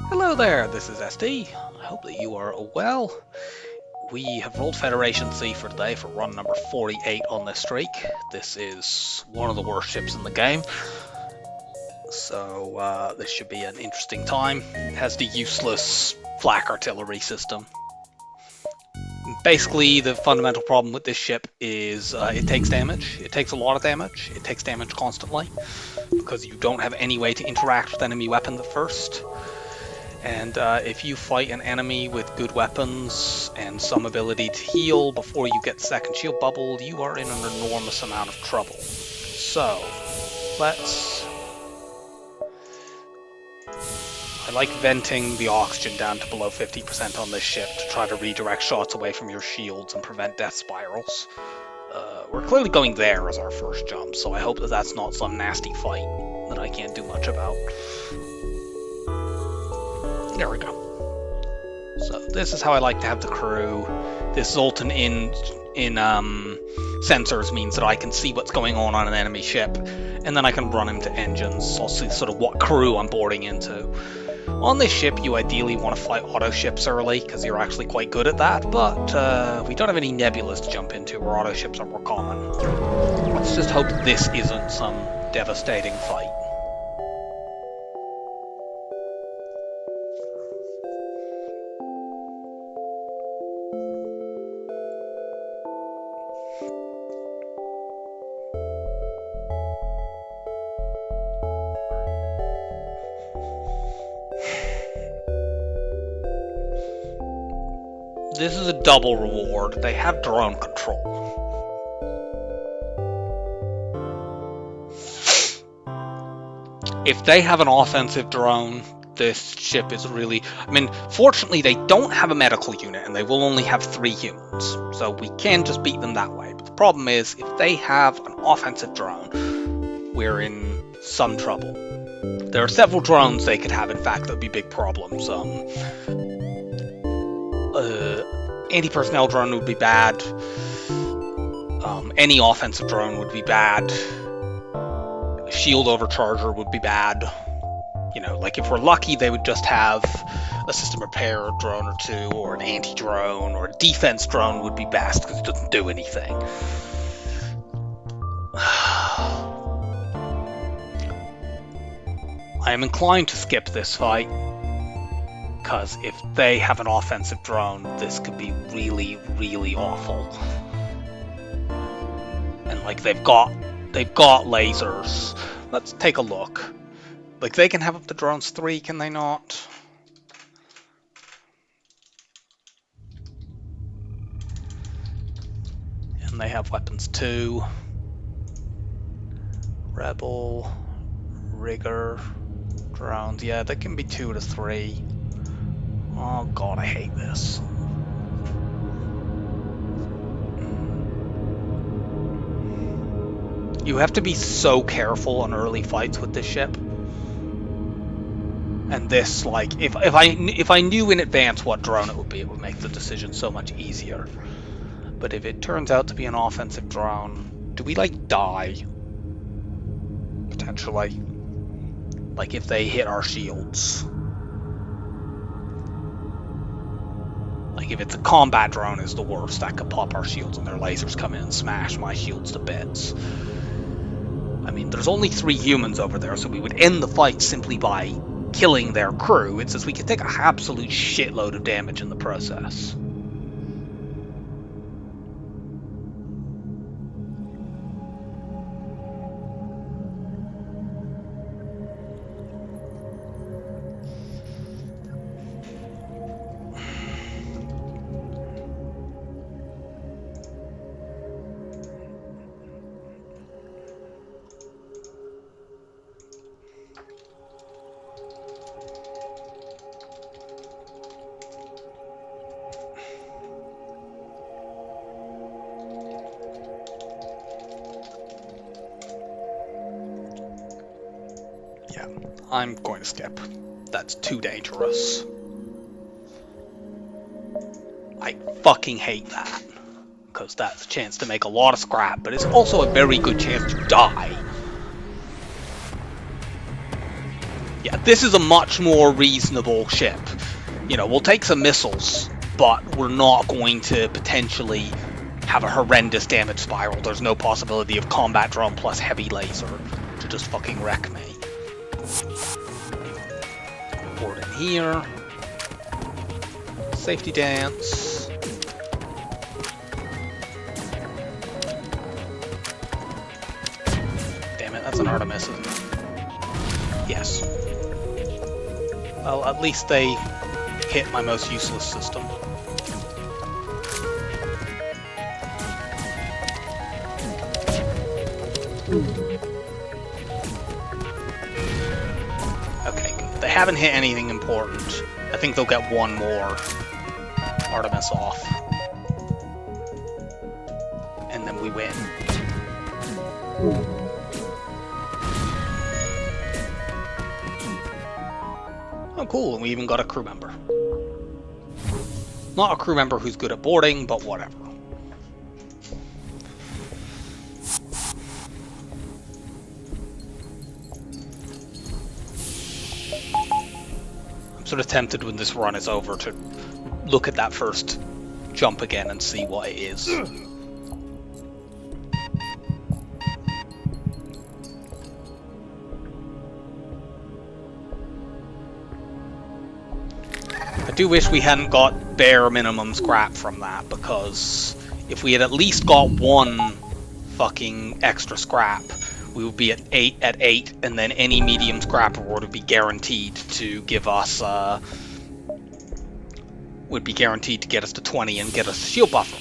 Hello there, this is SD. I hope that you are well. We have rolled Federation C for today for run number 48 on this streak. This is one of the worst ships in the game, so this should be an interesting time. It has the useless flak artillery system. Basically, the fundamental problem with this ship is it takes damage. It takes a lot of damage. It takes damage constantly because you don't have any way to interact with enemy weapons at first. And if you fight an enemy with good weapons and some ability to heal before you get second shield bubble, you are in an enormous amount of trouble. So, I like venting the oxygen down to below 50% on this ship to try to redirect shots away from your shields and prevent death spirals. We're clearly going there as our first jump, so I hope that that's not some nasty fight that I can't do much about. There we go. So this is how I like to have the crew. This Zoltan in sensors means that I can see what's going on an enemy ship, and then I can run into engines. So I'll see sort of what crew I'm boarding into. On this ship, you ideally want to fight auto ships early, because you're actually quite good at that, but we don't have any nebulas to jump into where auto ships are more common. Let's just hope this isn't some devastating fight. This is a double reward. They have drone control. If they have an offensive drone, this ship is really... I mean, fortunately, they don't have a medical unit, and they will only have 3 humans. So we can just beat them that way. But the problem is, if they have an offensive drone, we're in some trouble. There are several drones they could have, in fact, that would be big problems. Anti-personnel drone would be bad. Any offensive drone would be bad. Shield overcharger would be bad. You know, like if we're lucky, they would just have a system repair drone or 2, or an anti-drone, or a defense drone would be best because it doesn't do anything. I am inclined to skip this fight, because if they have an offensive drone, this could be really, really awful. And like they've got lasers. Let's take a look. Like they can have up to drones 3, can they not? And they have weapons 2. Rebel, rigger, drones. Yeah, they can be 2 to 3. Oh god, I hate this. You have to be so careful on early fights with this ship. And this, like, if I knew in advance what drone it would make the decision so much easier. But if it turns out to be an offensive drone, do we, like, die? Potentially. Like, if they hit our shields. Like, if it's a combat drone is the worst, that could pop our shields and their lasers come in and smash my shields to bits. I mean, there's only 3 humans over there, so we would end the fight simply by killing their crew. It's just we could take an absolute shitload of damage in the process. Yeah, I'm going to skip. That's too dangerous. I fucking hate that. Because that's a chance to make a lot of scrap, but it's also a very good chance to die. Yeah, this is a much more reasonable ship. You know, we'll take some missiles, but we're not going to potentially have a horrendous damage spiral. There's no possibility of combat drone plus heavy laser to just fucking wreck me. Board in here. Safety dance. Damn it, that's an Artemis, isn't it? Yes. Well, at least they hit my most useless system. Okay, good. They haven't hit anything important. I think they'll get one more Artemis off. And then we win. Oh, cool, and we even got a crew member. Not a crew member who's good at boarding, but whatever. I'm sort of tempted when this run is over to look at that first jump again and see what it is. I do wish we hadn't got bare minimum scrap from that, because if we had at least got one fucking extra scrap, we would be at 8, and then any medium scrap reward would be guaranteed to give us would be guaranteed to get us to 20 and get us a shield buffer.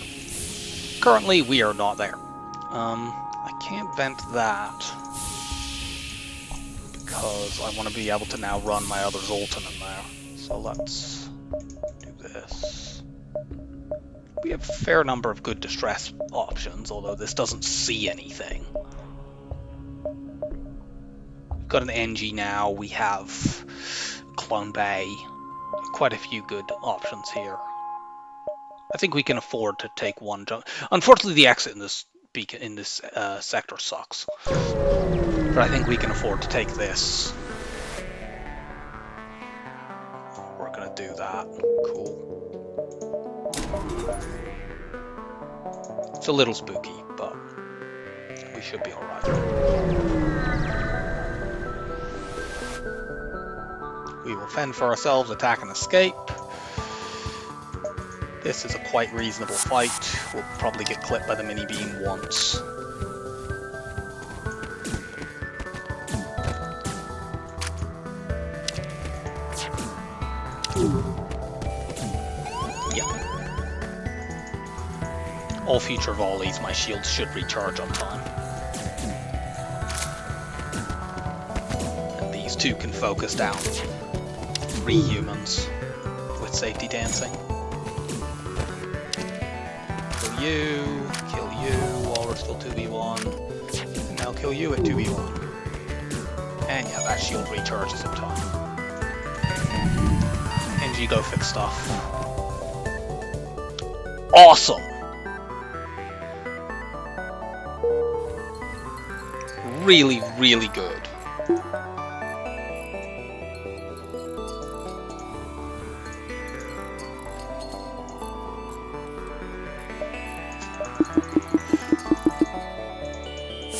Currently, we are not there. I can't vent that because I want to be able to now run my other Zoltan in there. So let's do this. We have a fair number of good distress options, although this doesn't see anything. We've got an NG now, we have Clone Bay, quite a few good options here. I think we can afford to take one jump. Unfortunately, the exit in this beacon in this sector sucks, but I think we can afford to take this. We're gonna do that. Cool. It's a little spooky, but we should be all right. We will fend for ourselves, attack and escape. This is a quite reasonable fight. We'll probably get clipped by the mini beam once. Yeah. All future volleys, my shields should recharge on time. And these two can focus down 3 humans with safety dancing. Kill you while we're still 2v1, and I'll kill you at 2v1. And yeah, that shield recharges in time. NG, go fix stuff. Awesome! Really, really good.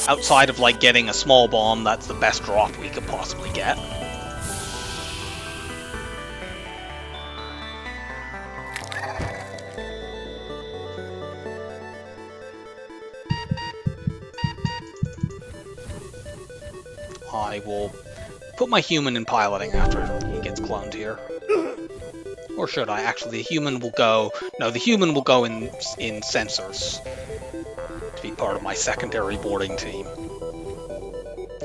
Outside of like getting a small bomb, that's the best drop we could possibly get. I will put my human in piloting after he gets cloned here. Or should I? Actually, the human will go... No, the human will go in sensors. To be part of my secondary boarding team.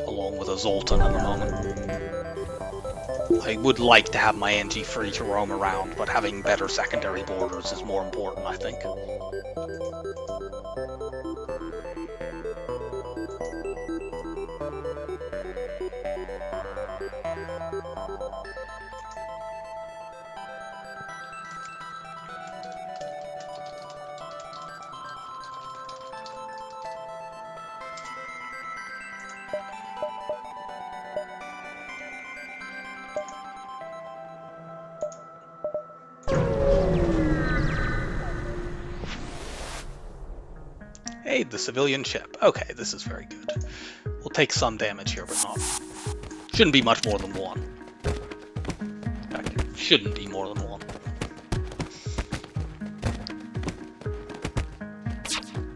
Along with a Zoltan at the moment. I would like to have my NG free to roam around, but having better secondary boarders is more important, I think. Raid the civilian ship. Okay, this is very good. We'll take some damage here, but not. Shouldn't be much more than one. In fact, it shouldn't be more than one.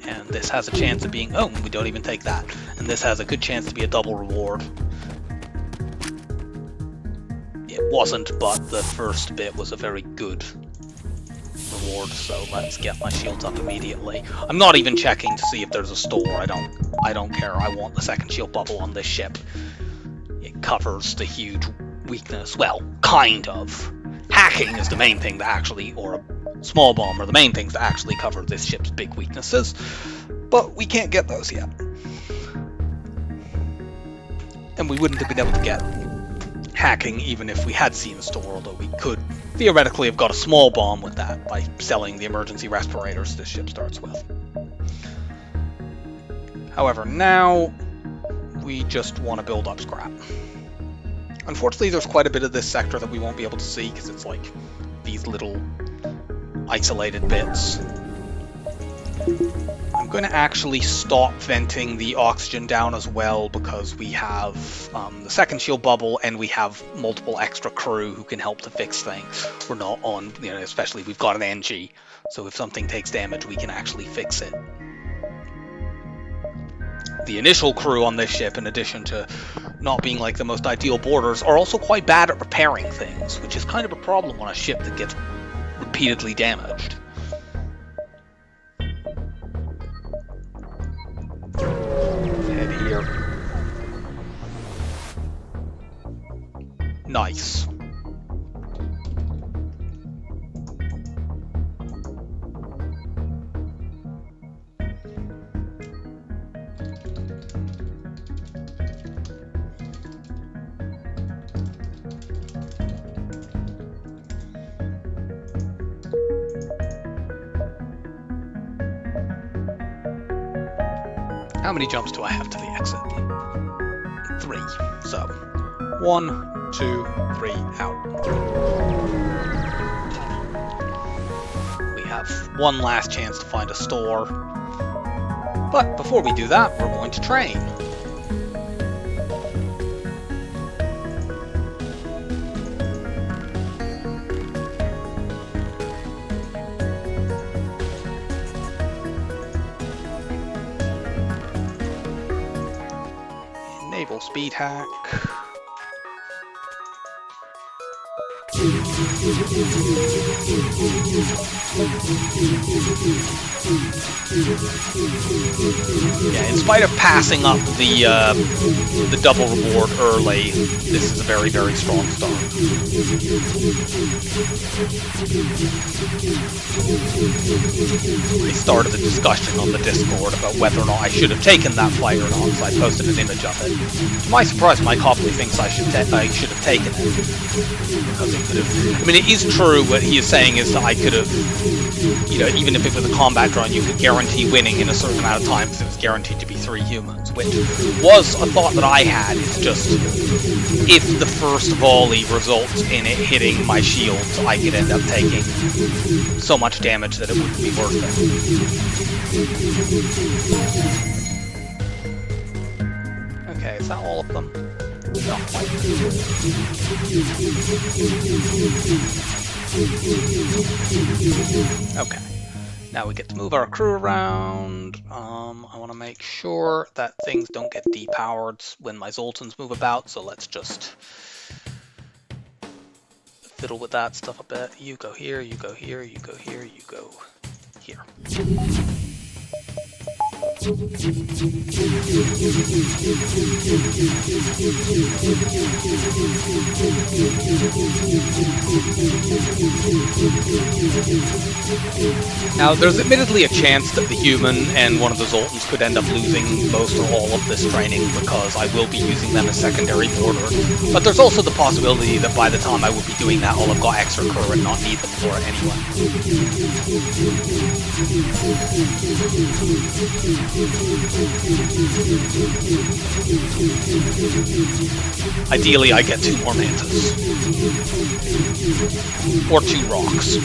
And this has a chance of being... Oh, we don't even take that. And this has a good chance to be a double reward. It wasn't, but the first bit was a very good reward, so let's get my shields up immediately. I'm not even checking to see if there's a store. I don't care. I want the second shield bubble on this ship. It covers the huge weakness. Well, kind of. Hacking is the main thing that actually, or a small bomb are the main things that actually cover this ship's big weaknesses. But we can't get those yet. And we wouldn't have been able to get hacking even if we had seen a store, although we could theoretically have got a small bomb with that by selling the emergency respirators this ship starts with. However, now we just want to build up scrap. Unfortunately, there's quite a bit of this sector that we won't be able to see because it's like these little isolated bits. I'm going to actually stop venting the oxygen down as well because we have the second shield bubble and we have multiple extra crew who can help to fix things. We're not on, especially we've got an NG, so if something takes damage, we can actually fix it. The initial crew on this ship, in addition to not being like the most ideal boarders, are also quite bad at repairing things, which is kind of a problem on a ship that gets repeatedly damaged. Head here. Nice. How many jumps do I have to the exit? 3. So, 1, 2, 3, out. We have one last chance to find a store. But before we do that, we're going to train. Naval speed hack. Yeah, in spite of passing up the double reward early, this is a very, very strong start. I started a discussion on the Discord about whether or not I should have taken that flight or not, so I posted an image of it. To my surprise, Mike Hopley thinks I should have taken it. Because it could have... I mean, it is true what he is saying is that I could have, even if it was a combat drone, you could guarantee winning in a certain amount of time because it was guaranteed to be 3 humans, which was a thought that I had. It's just, if the first volley results in it hitting my shields, I could end up taking so much damage that it wouldn't be worth it. Okay, is that all of them? Not quite. Okay, now we get to move our crew around. I want to make sure that things don't get depowered when my Zoltans move about, so let's just fiddle with that stuff a bit. You go here, you go here, you go here, you go here. Now, there's admittedly a chance that the human and one of the Zoltans could end up losing most or all of this training because I will be using them as secondary boarders. But there's also the possibility that by the time I will be doing that, I'll have got extra crew and not need them for it anyway. Ideally, I get 2 more mantas. or 2 rocks.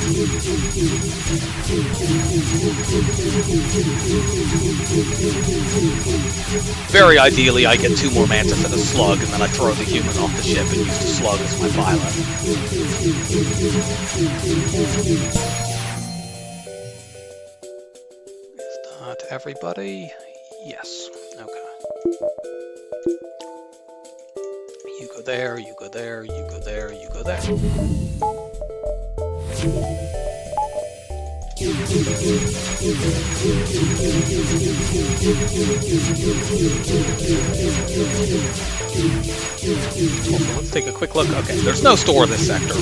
Very ideally, I get 2 more mantis and a slug, and then I throw the human off the ship and use the slug as my pilot. Is that everybody? Yes. Okay. You go there, you go there, you go there, you go there. Let's take a quick look. Okay, there's no store in this sector.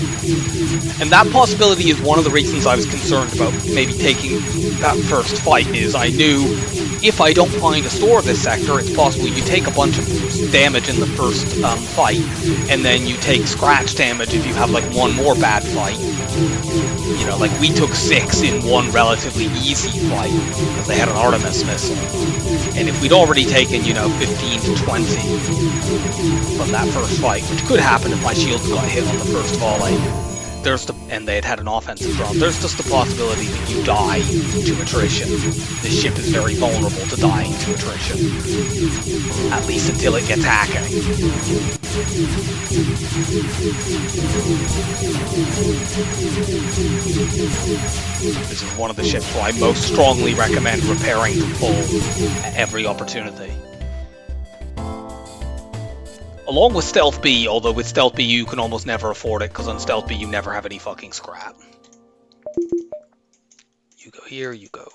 And that possibility is one of the reasons I was concerned about maybe taking that first fight, is I knew if I don't find a store in this sector, it's possible you take a bunch of damage in the first fight, and then you take scratch damage if you have like 1 more bad fight. You know, like we took 6 in 1 relatively easy fight because they had an Artemis missile. And if we'd already taken, you know, 15 to 20 from that first fight, which could happen if my shields got hit on the first volley, and they had an offensive drone, there's just the possibility that you die to attrition. This ship is very vulnerable to dying to attrition, at least until it gets hacking. This is one of the ships where I most strongly recommend repairing to full at every opportunity. Along with Stealth B, although with Stealth B you can almost never afford it, because on Stealth B you never have any fucking scrap. You go here, you go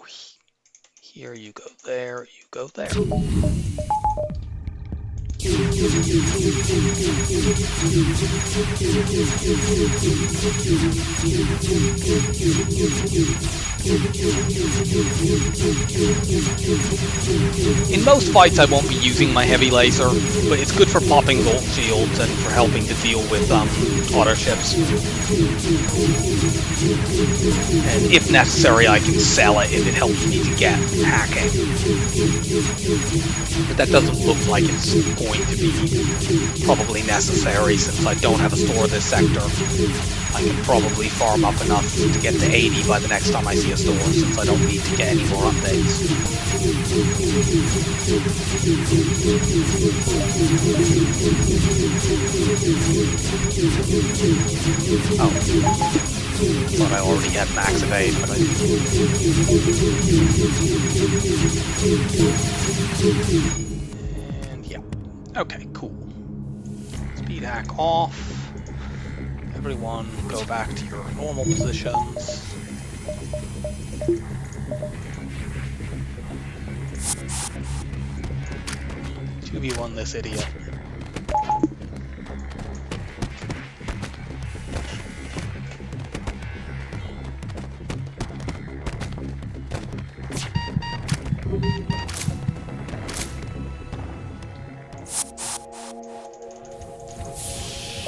here, you go there, you go there. In most fights I won't be using my heavy laser, but it's good for popping gold shields and for helping to deal with auto ships. And if necessary I can sell it if it helps me to get hacking. But that doesn't look like it's going to be probably necessary since I don't have a store this sector. I can probably farm up enough to get to 80 by the next time I see a store, since I don't need to get any more updates. Oh. I thought I already had max evade, but I didn't. And yeah. Okay, cool. Speed hack off. Everyone go back to your normal positions. 2v1 this idiot.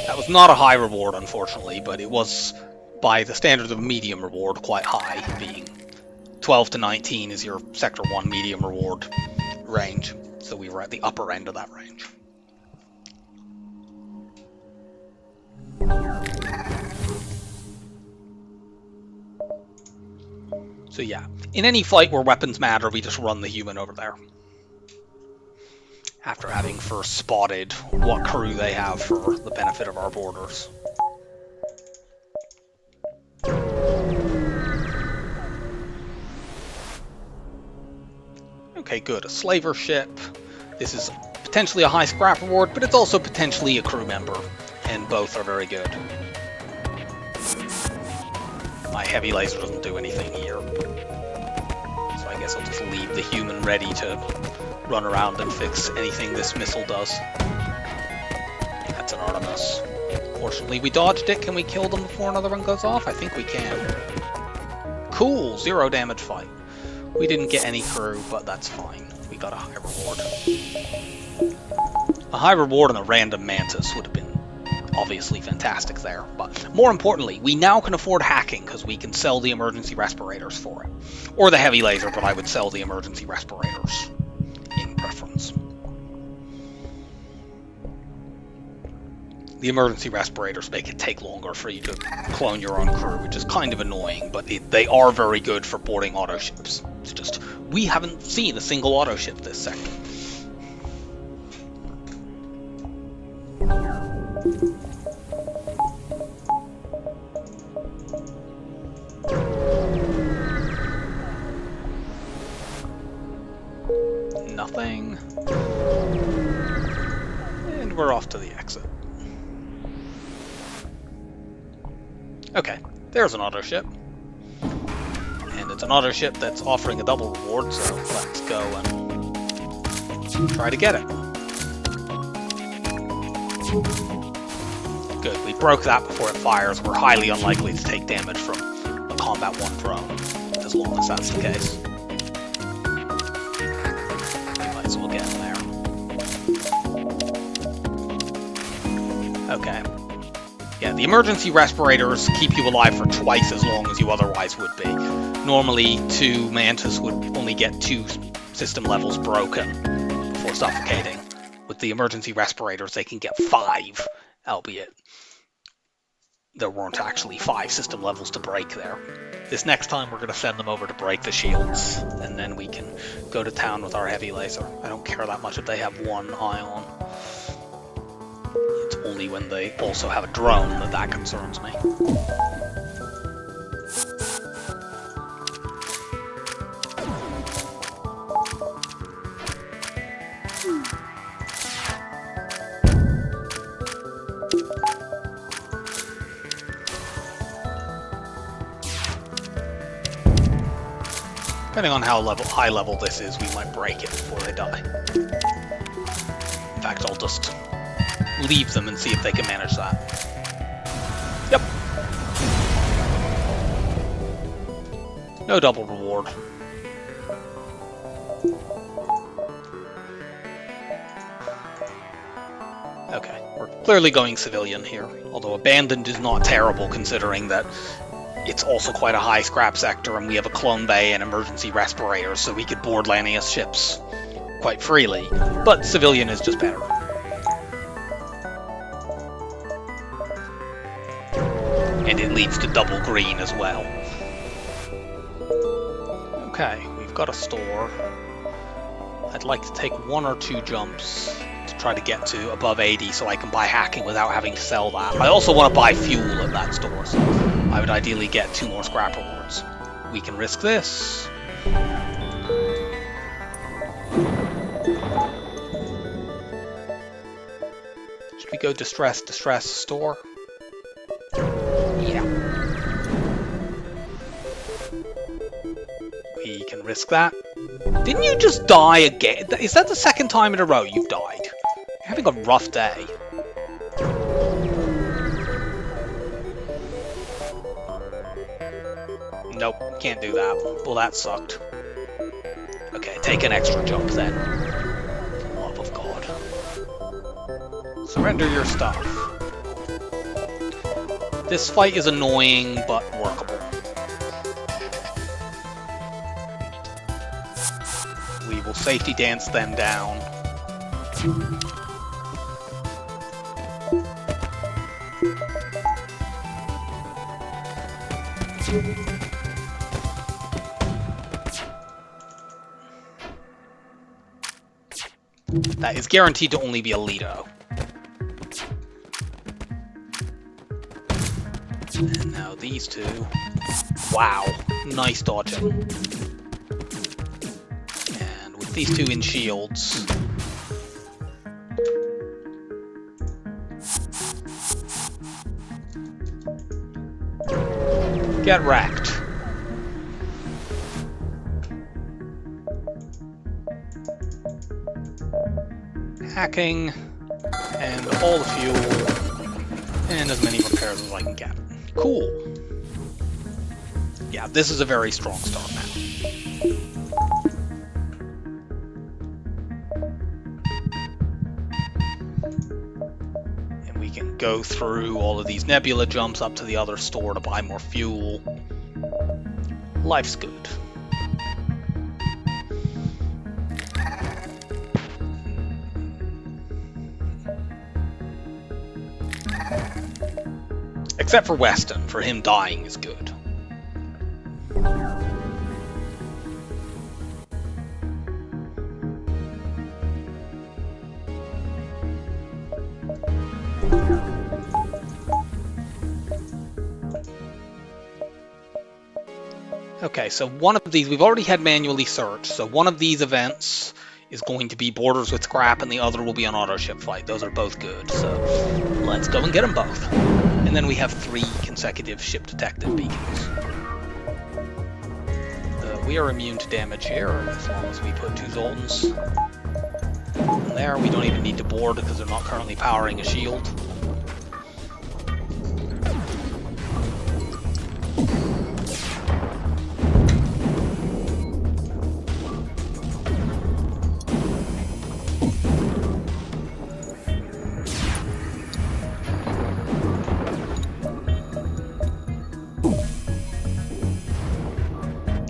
That was not a high reward, unfortunately, but it was, by the standards of medium reward, quite high, being 12 to 19 is your Sector 1 medium reward range, so we were at the upper end of that range. So yeah, in any fight where weapons matter, we just run the human over there. After having first spotted what crew they have for the benefit of our boarders. Okay, good. A slaver ship. This is potentially a high scrap reward, but it's also potentially a crew member, and both are very good. My heavy laser doesn't do anything here, so I guess I'll just leave the human ready to run around and fix anything this missile does. That's an Artemis. Fortunately, we dodged it. Can we kill them before another one goes off? I think we can. Cool, 0 damage fight. We didn't get any crew, but that's fine. We got a high reward. A high reward and a random mantis would have been obviously fantastic there, but more importantly, we now can afford hacking because we can sell the emergency respirators for it. Or the heavy laser, but I would sell the emergency respirators in preference. the emergency respirators make it take longer for you to clone your own crew, which is kind of annoying, but they are very good for boarding auto ships. It's just, we haven't seen a single auto ship this sector. Nothing. And we're off to the exit. Okay, there's an auto ship. And it's an auto ship that's offering a double reward, so let's go and try to get it. Good, we broke that before it fires. We're highly unlikely to take damage from a Combat 1 drone, as long as that's the case. Might as well get in there. Okay. Yeah, the emergency respirators keep you alive for twice as long as you otherwise would be. Normally, 2 Mantis would only get 2 system levels broken before suffocating. With the emergency respirators, they can get 5, albeit there weren't actually 5 system levels to break there. This next time, we're going to send them over to break the shields, and then we can go to town with our heavy laser. I don't care that much if they have 1 ion. It's only when they also have a drone that concerns me. Depending on how high level this is, we might break it before they die. In fact, I'll just leave them and see if they can manage that. Yep. No double reward. Okay, we're clearly going civilian here, although abandoned is not terrible considering that it's also quite a high scrap sector and we have a clone bay and emergency respirators, so we could board Lanius ships quite freely, but civilian is just better. And it leads to double green as well. Okay, we've got a store. I'd like to take 1 or 2 jumps to try to get to above 80 so I can buy hacking without having to sell that. I also want to buy fuel at that store, so I would ideally get 2 more scrap rewards. We can risk this. Should we go distress store? Yeah. We can risk that. Didn't you just die again? Is that the second time in a row you've died? You're having a rough day. Nope, can't do that. Well, that sucked. Okay, take an extra jump then. For the love of God. Surrender your stuff. This fight is annoying, but workable. We will safety dance them down. That is guaranteed to only be a Lido. And now these 2. Wow, nice dodging. And with these 2 in shields, get wrecked. Hacking, and all the fuel, and as many repairs as I can get. Cool. Yeah, this is a very strong start now. And we can go through all of these nebula jumps up to the other store to buy more fuel. Life's good. Except for Weston, for him dying is good. Okay, so one of these, we've already had manually searched, so one of these events is going to be borders with scrap and the other will be an auto ship fight. Those are both good, so let's go and get them both. And then we have 3 consecutive ship detected beacons. We are immune to damage here, as long as we put 2 Zoltans in there. We don't even need to board because they're not currently powering a shield.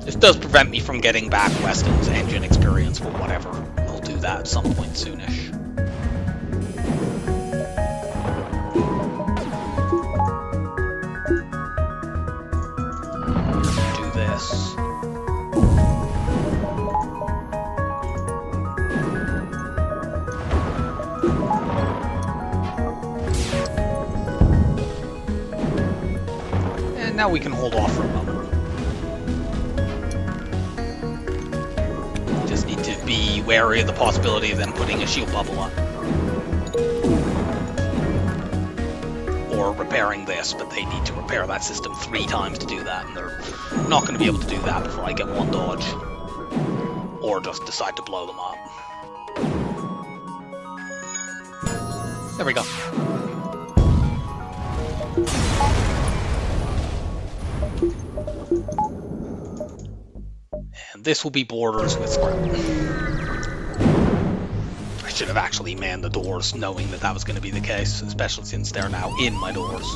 This does prevent me from getting back Weston's engine experience, but whatever. I'll do that at some point soonish. Do this. And now we can hold off for a moment. Be wary of the possibility of them putting a shield bubble on. Or repairing this, but they need to repair that system 3 times to do that, and they're not going to be able to do that before I get 1 dodge. Or just decide to blow them up. There we go. And this will be borders with scrap. I should have actually manned the doors knowing that that was going to be the case, especially since they're now in my doors.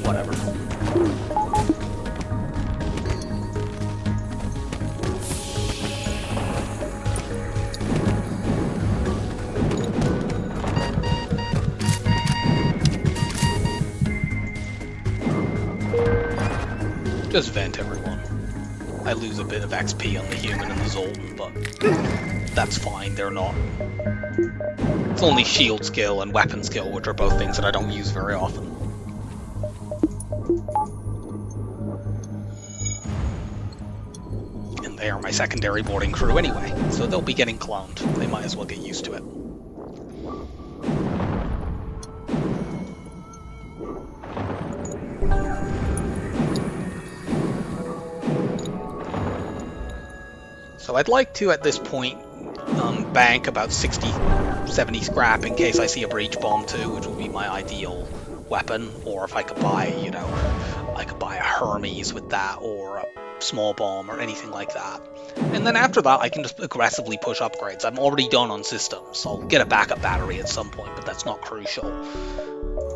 Whatever. Just vent, everyone. I lose a bit of XP on the human and the Zoltan, but that's fine, they're not. It's only shield skill and weapon skill, which are both things that I don't use very often. And they are my secondary boarding crew anyway, so they'll be getting cloned. They might as well get used to it. So I'd like to, at this point, bank about 60-70 scrap in case I see a breach bomb too, which would be my ideal weapon. Or if I could buy, you know, I could buy a Hermes with that, or a small bomb, or anything like that. And then after that, I can just aggressively push upgrades. I'm already done on systems. I'll get a backup battery at some point, but that's not crucial.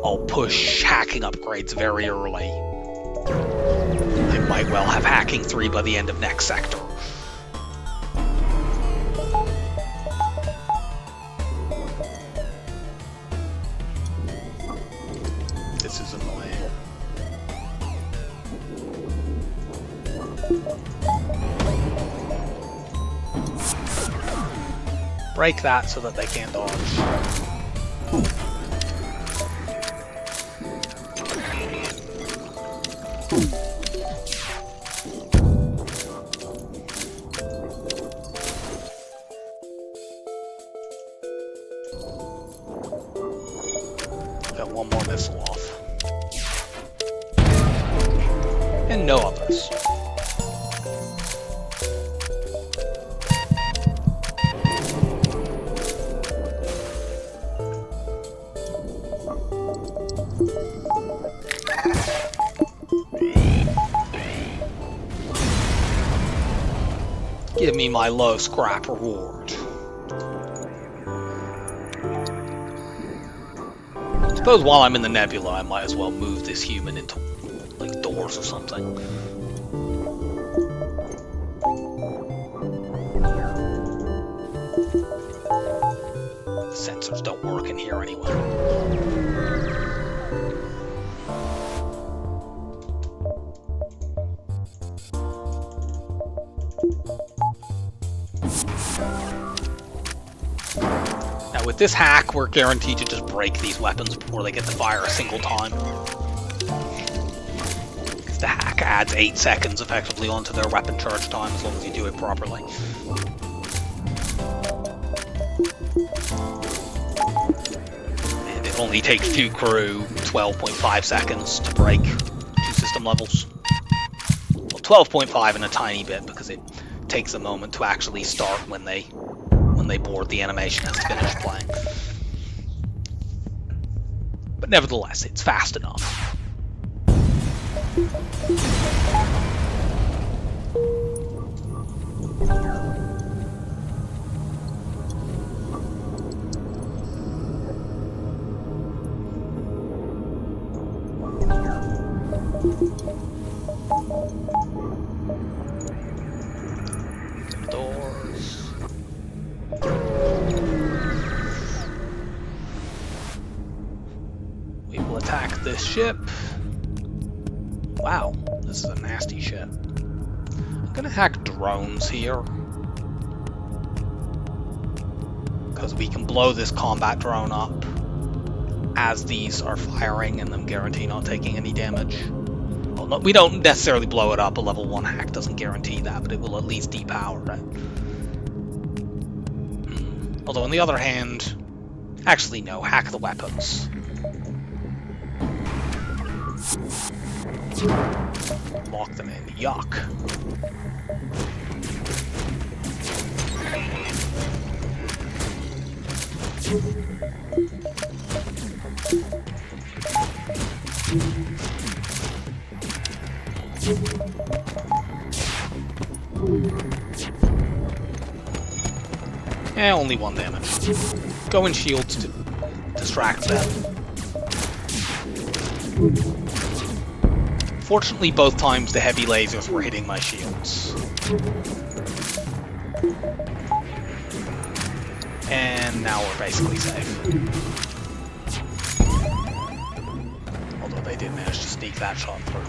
I'll push hacking upgrades very early. I might well have hacking 3 by the end of next sector. This is annoying. Break that so that they can't dodge. Got 1 more missile off. And no others. Give me my low scrap reward. Suppose while I'm in the nebula, I might as well move this human into, like, doors or something. sensors don't work in here anyway. Now with this hack, we're guaranteed to just break these weapons before they get to fire a single time. Because the hack adds 8 seconds effectively onto their weapon charge time as long as you do it properly. And it only takes Few Crew 12.5 seconds to break 2 system levels. Well, 12.5 and a tiny bit because it takes a moment to actually start when they board, the animation has to finish playing. But nevertheless, it's fast enough. Doors. We will attack this ship. Wow, this is a nasty ship. I'm gonna hack drones here. Because we can blow this combat drone up as these are firing and them guarantee not taking any damage. Well, no, we don't necessarily blow it up. A level 1 hack doesn't guarantee that, but it will at least depower it. Although on the other hand, actually no, hack the weapons. Lock them in. Yuck. Only 1 damage. Go in shields to distract them. Fortunately, both times the heavy lasers were hitting my shields. And now we're basically safe. Although they did manage to sneak that shot through.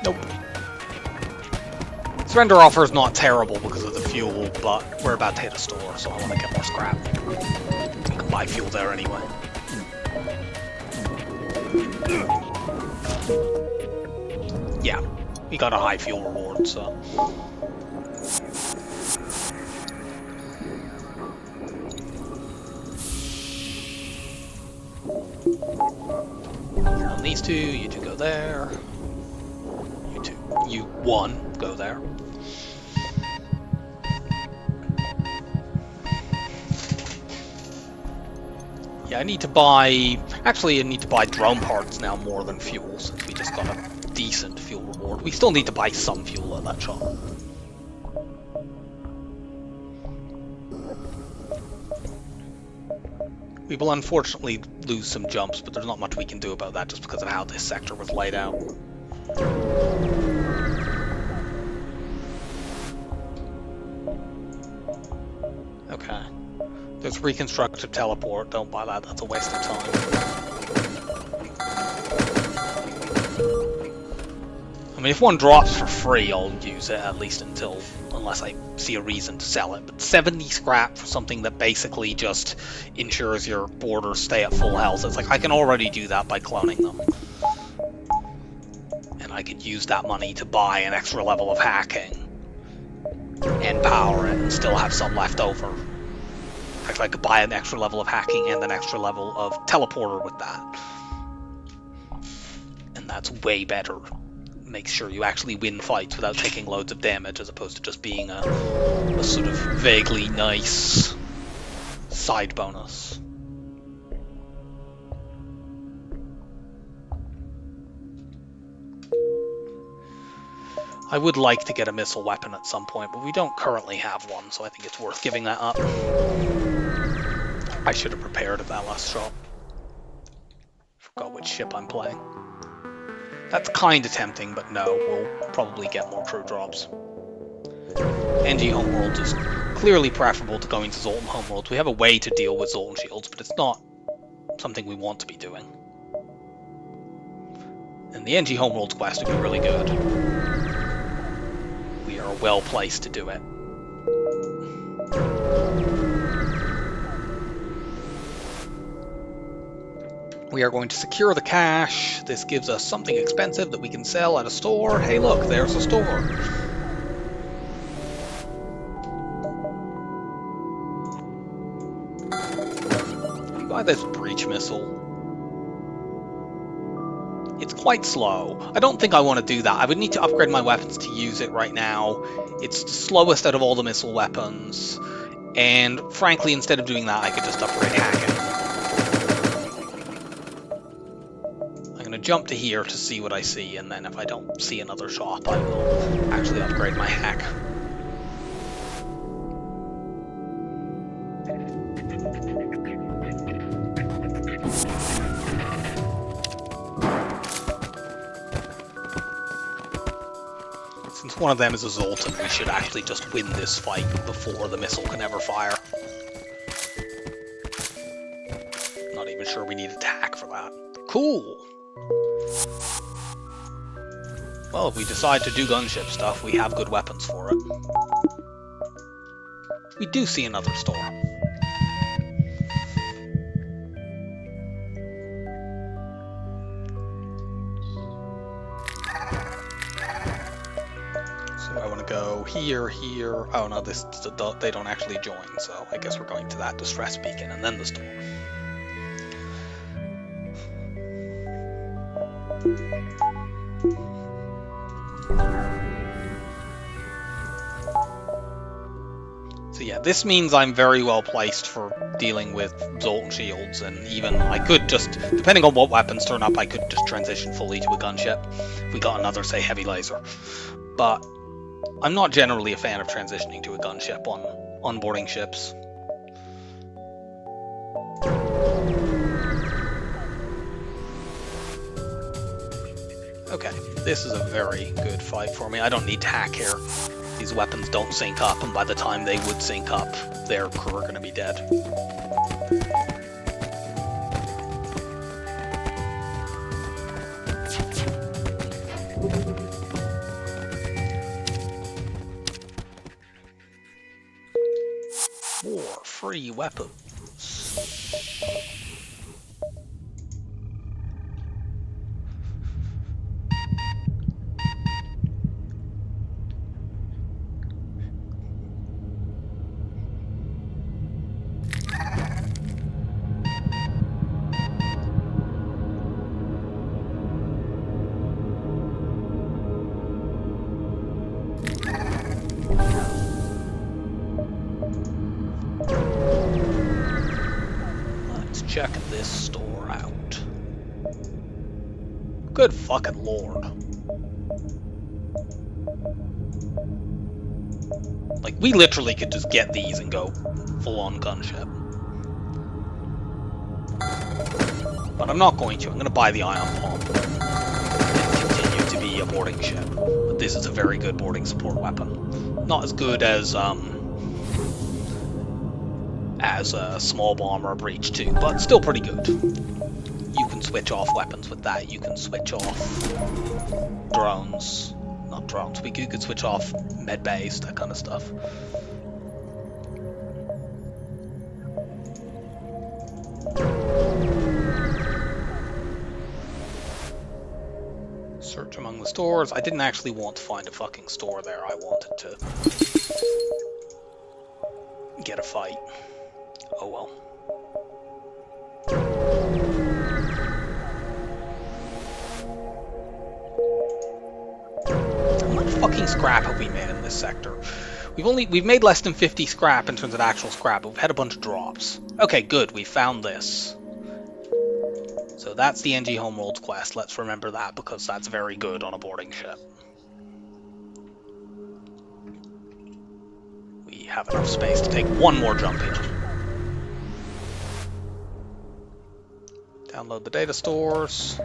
Nope. Surrender offer is not terrible because of the fuel, but we're about to hit a store, so I want to get more scrap. We can buy fuel there anyway. Yeah, we got a high fuel reward, so... On these two, you two go there. You one go there. Yeah, I need to buy... Actually, I need to buy drone parts now more than fuel, since we just got a decent fuel reward. We still need to buy some fuel at that shop. We will unfortunately lose some jumps, but there's not much we can do about that just because of how this sector was laid out. Okay. There's reconstructive teleport. Don't buy that. That's a waste of time. I mean, if one drops for free, I'll use it at least unless I see a reason to sell it. But 70 scrap for something that basically just ensures your borders stay at full health. It's like, I can already do that by cloning them. And I could use that money to buy an extra level of hacking and power it and still have some left over. Actually, I could buy an extra level of hacking and an extra level of teleporter with that. And that's way better. Makes sure you actually win fights without taking loads of damage, as opposed to just being a sort of vaguely nice side bonus. I would like to get a missile weapon at some point, but we don't currently have one, so I think it's worth giving that up. I should have prepared at that last shot. Forgot which ship I'm playing. That's kind of tempting, but no, we'll probably get more crew drops. NG Homeworld is clearly preferable to going to Zoltan Homeworld. We have a way to deal with Zoltan shields, but it's not something we want to be doing. And the NG Homeworld quest would be really good. We are well placed to do it. We are going to secure the cash. This gives us something expensive that we can sell at a store. Hey look, there's a store. Buy this breach missile. It's quite slow. I don't think I want to do that. I would need to upgrade my weapons to use it right now. It's the slowest out of all the missile weapons. And frankly, instead of doing that, I could just upgrade hacking. I'm going to jump to here to see what I see, and then if I don't see another shop, I will actually upgrade my hack. Since one of them is a Zoltan, we should actually just win this fight before the missile can ever fire. Not even sure we need a tack for that. Cool! Well, if we decide to do gunship stuff, we have good weapons for it. We do see another store. I want to go here, here. Oh no, they don't actually join, so I guess we're going to that distress beacon and then the store. So yeah, this means I'm very well placed for dealing with Zoltan shields, and even I could just, depending on what weapons turn up, I could just transition fully to a gunship if we got another, say, heavy laser. But I'm not generally a fan of transitioning to a gunship on onboarding ships. Okay, this is a very good fight for me. I don't need to hack here. These weapons don't sync up, and by the time they would sync up, their crew are going to be dead. More free weapons. Checking this store out. Good fucking lord. Like, we literally could just get these and go full-on gunship. But I'm not going to. I'm going to buy the ion bomb and continue to be a boarding ship. But this is a very good boarding support weapon. Not as good as a small bomb or a breach too, but still pretty good. You can switch off weapons with that. You can switch off drones. Not drones. You could switch off med bays, that kind of stuff. Search among the stores. I didn't actually want to find a fucking store there. I wanted to get a fight. Oh well. How much fucking scrap have we made in this sector? We've made less than 50 scrap in terms of actual scrap, but we've had a bunch of drops. Okay, good, we found this. So that's the NG Homeworld's quest. Let's remember that because that's very good on a boarding ship. have enough space to take one more jump here. Download the data stores.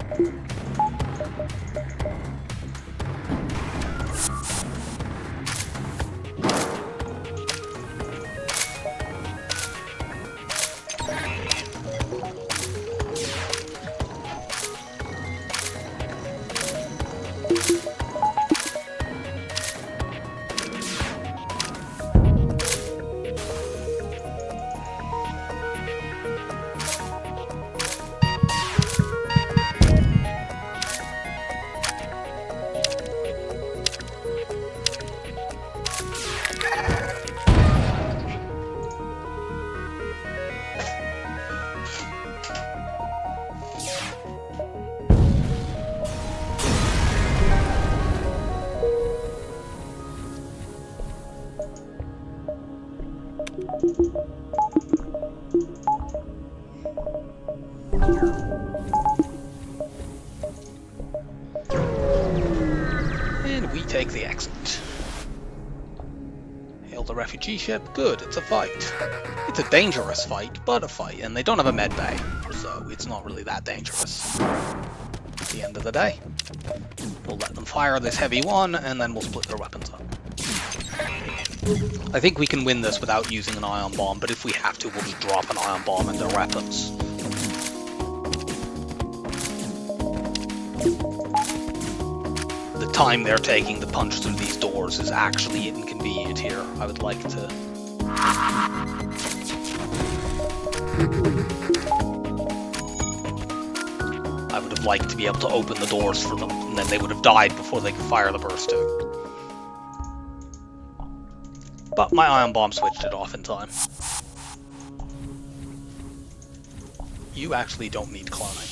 And we take the exit. Hail the refugee ship. Good, it's a fight. It's a dangerous fight, but a fight. And they don't have a med bay, so it's not really that dangerous. At the end of the day, we'll let them fire this heavy one, and then we'll split their weapons up. I think we can win this without using an ion bomb, but if we have to, we'll just drop an ion bomb in their weapons. The time they're taking to punch through these doors is actually inconvenient here. I would like to... I would have liked to be able to open the doors for them, and then they would have died before they could fire the burst out. But my ion bomb switched it off in time. You actually don't need cloning.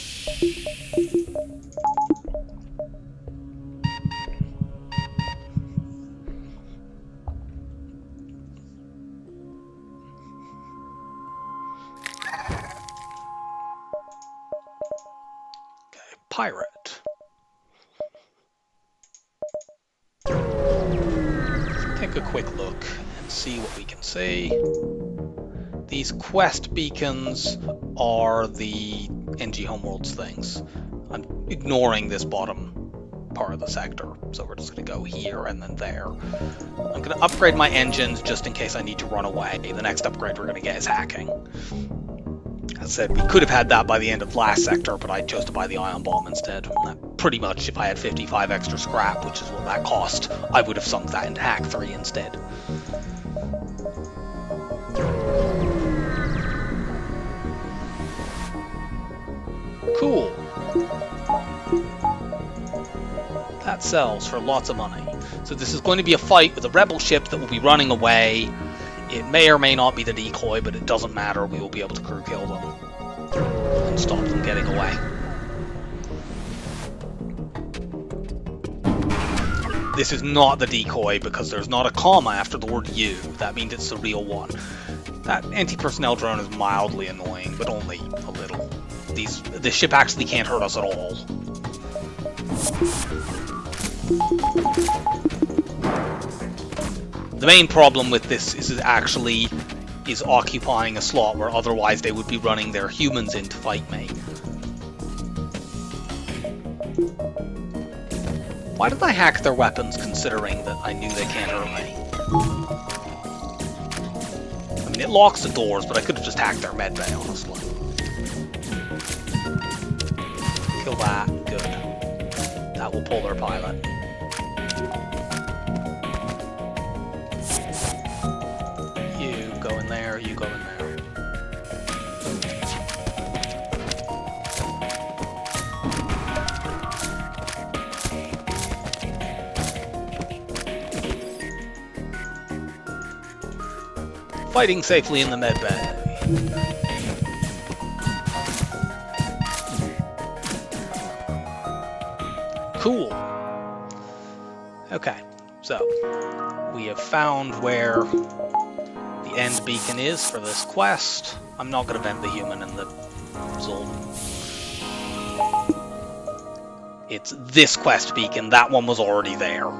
Okay, pirate. Take a quick look and see what we can see. These quest beacons are the NG Homeworlds things. I'm ignoring this bottom part of the sector, so we're just going to go here and then there. I'm going to upgrade my engines just in case I need to run away. The next upgrade we're going to get is hacking. As I said, we could have had that by the end of last sector, but I chose to buy the ion bomb instead. Pretty much, if I had 55 extra scrap, which is what that cost, I would have sunk that into Hack 3 instead. Cool. That sells for lots of money. So this is going to be a fight with a rebel ship that will be running away. It may or may not be the decoy, but it doesn't matter. We will be able to crew kill them and stop them getting away. This is not the decoy because there's not a comma after the word U. That means it's the real one. That anti-personnel drone is mildly annoying, but only a little. This ship actually can't hurt us at all. The main problem with this is it actually is occupying a slot where otherwise they would be running their humans in to fight me. Why did I hack their weapons considering that I knew they can't hurt me? I mean, it locks the doors, but I could have just hacked their medbay, honestly. Kill that. Good. That will pull their pilot. You go in there, you go in there. Fighting safely in the medbay. Cool. Okay, so we have found where the end beacon is for this quest. I'm not going to vent the human in the zone. It's this quest beacon. That one was already there.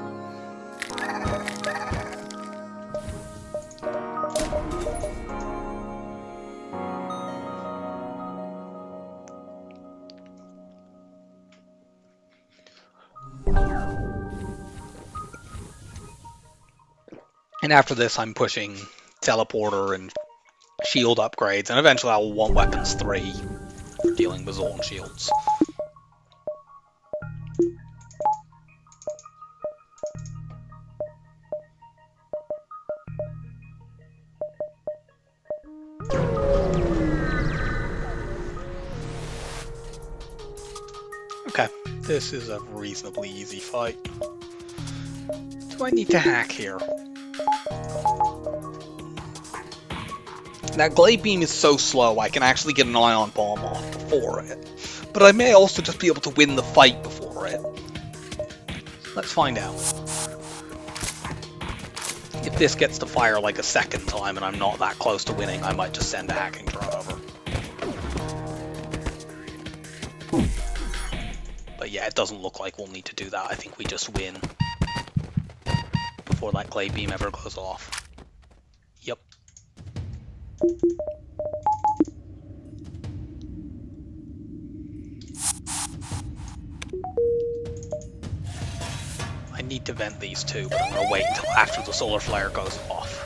And after this, I'm pushing teleporter and shield upgrades, and eventually I will want weapons 3 for dealing with Zoltan shields. Okay, this is a reasonably easy fight. Do I need to hack here? That Glade Beam is so slow, I can actually get an Ion Bomb off before it. But I may also just be able to win the fight before it. Let's find out. If this gets to fire like a second time and I'm not that close to winning, I might just send a hacking drone over. But yeah, it doesn't look like we'll need to do that. I think we just win before that Glade Beam ever goes off. Yep. I need to vent these two, but I'm going to wait until after the solar flare goes off.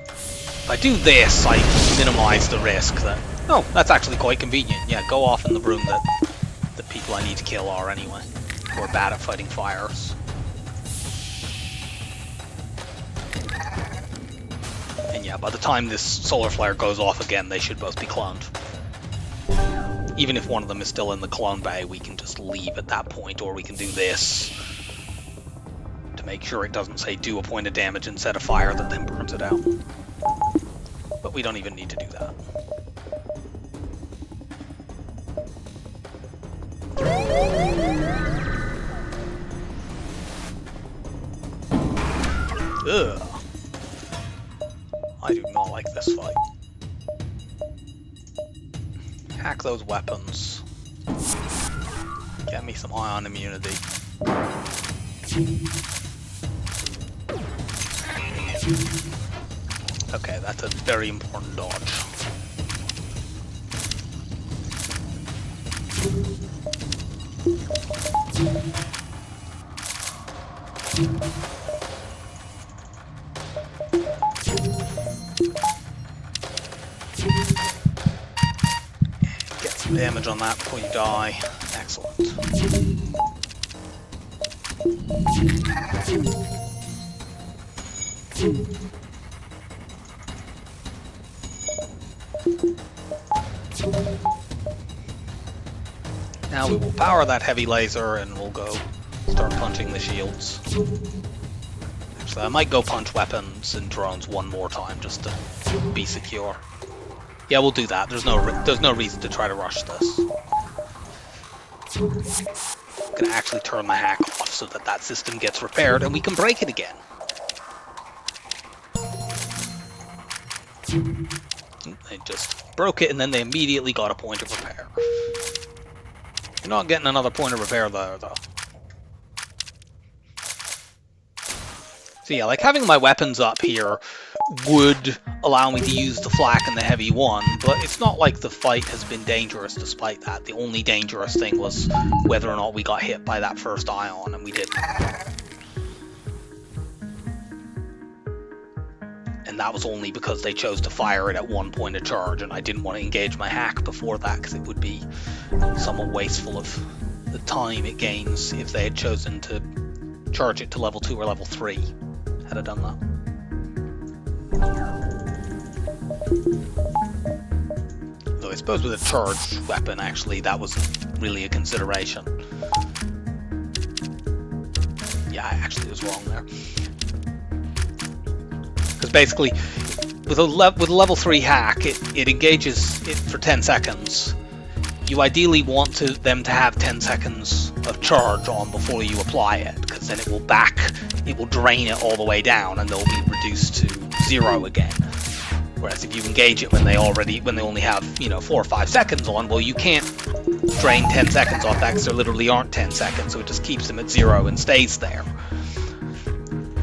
If I do this, I minimize the risk that... Oh, that's actually quite convenient. Yeah, go off in the room that the people I need to kill are anyway. Who are bad at fighting fires. And yeah, by the time this solar flare goes off again, they should both be cloned. Even if one of them is still in the clone bay, we can just leave at that point, or we can do this to make sure it doesn't say do a point of damage and set a fire that then burns it out. But we don't even need to do that. Ugh. I do not like this fight. Hack those weapons. Get me some ion immunity. Okay, that's a very important dodge. Get some damage on that before you die. Excellent. Now we will power that heavy laser and we'll go start punching the shields. Actually, I might go punch weapons and drones one more time just to be secure. Yeah, we'll do that. There's no reason to try to rush this. I'm gonna actually turn the hack off so that that system gets repaired and we can break it again. They just broke it and then they immediately got a point of repair. You're not getting another point of repair there, though. So yeah, like having my weapons up here would allow me to use the flak and the heavy one, but it's not like the fight has been dangerous despite that. The only dangerous thing was whether or not we got hit by that first ion, and we didn't. And that was only because they chose to fire it at one point of charge, and I didn't want to engage my hack before that because it would be somewhat wasteful of the time it gains if they had chosen to charge it to level 2 or level 3. Had I done that. Though I suppose with a charged weapon, actually, that wasn't really a consideration. Yeah, I actually was wrong there. Because basically, with a level 3 hack, it engages it for 10 seconds. You ideally want them to have 10 seconds of charge on before you apply it, because then it will drain it all the way down, and they'll be reduced to 0 again. Whereas if you engage it when they only have 4 or 5 seconds on, well, you can't drain 10 seconds off that because there literally aren't 10 seconds, so it just keeps them at 0 and stays there.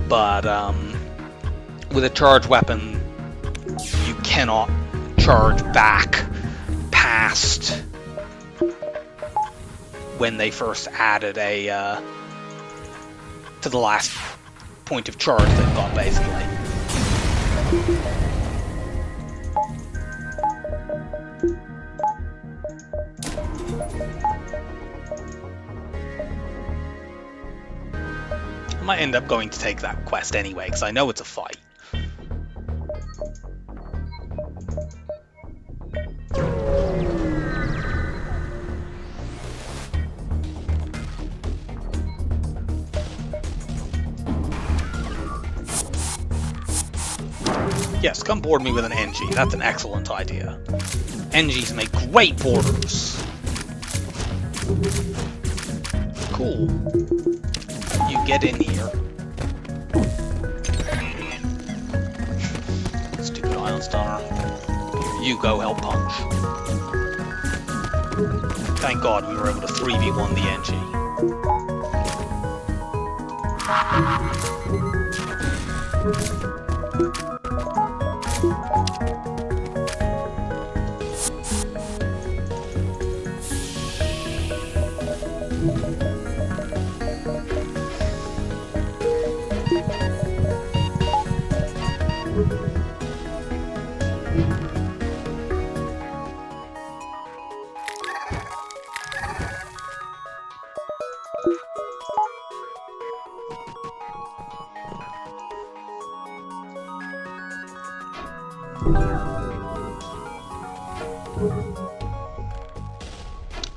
But with a charged weapon, you cannot charge back past when they first added to the last point of charge they've got, basically. I might end up going to take that quest anyway, because I know it's a fight. Yes, come board me with an NG. That's an excellent idea. NGs make great boarders. Cool. You get in here. Stupid Ion Stunner. Here you go, help punch. Thank God we were able to 3v1 the NG.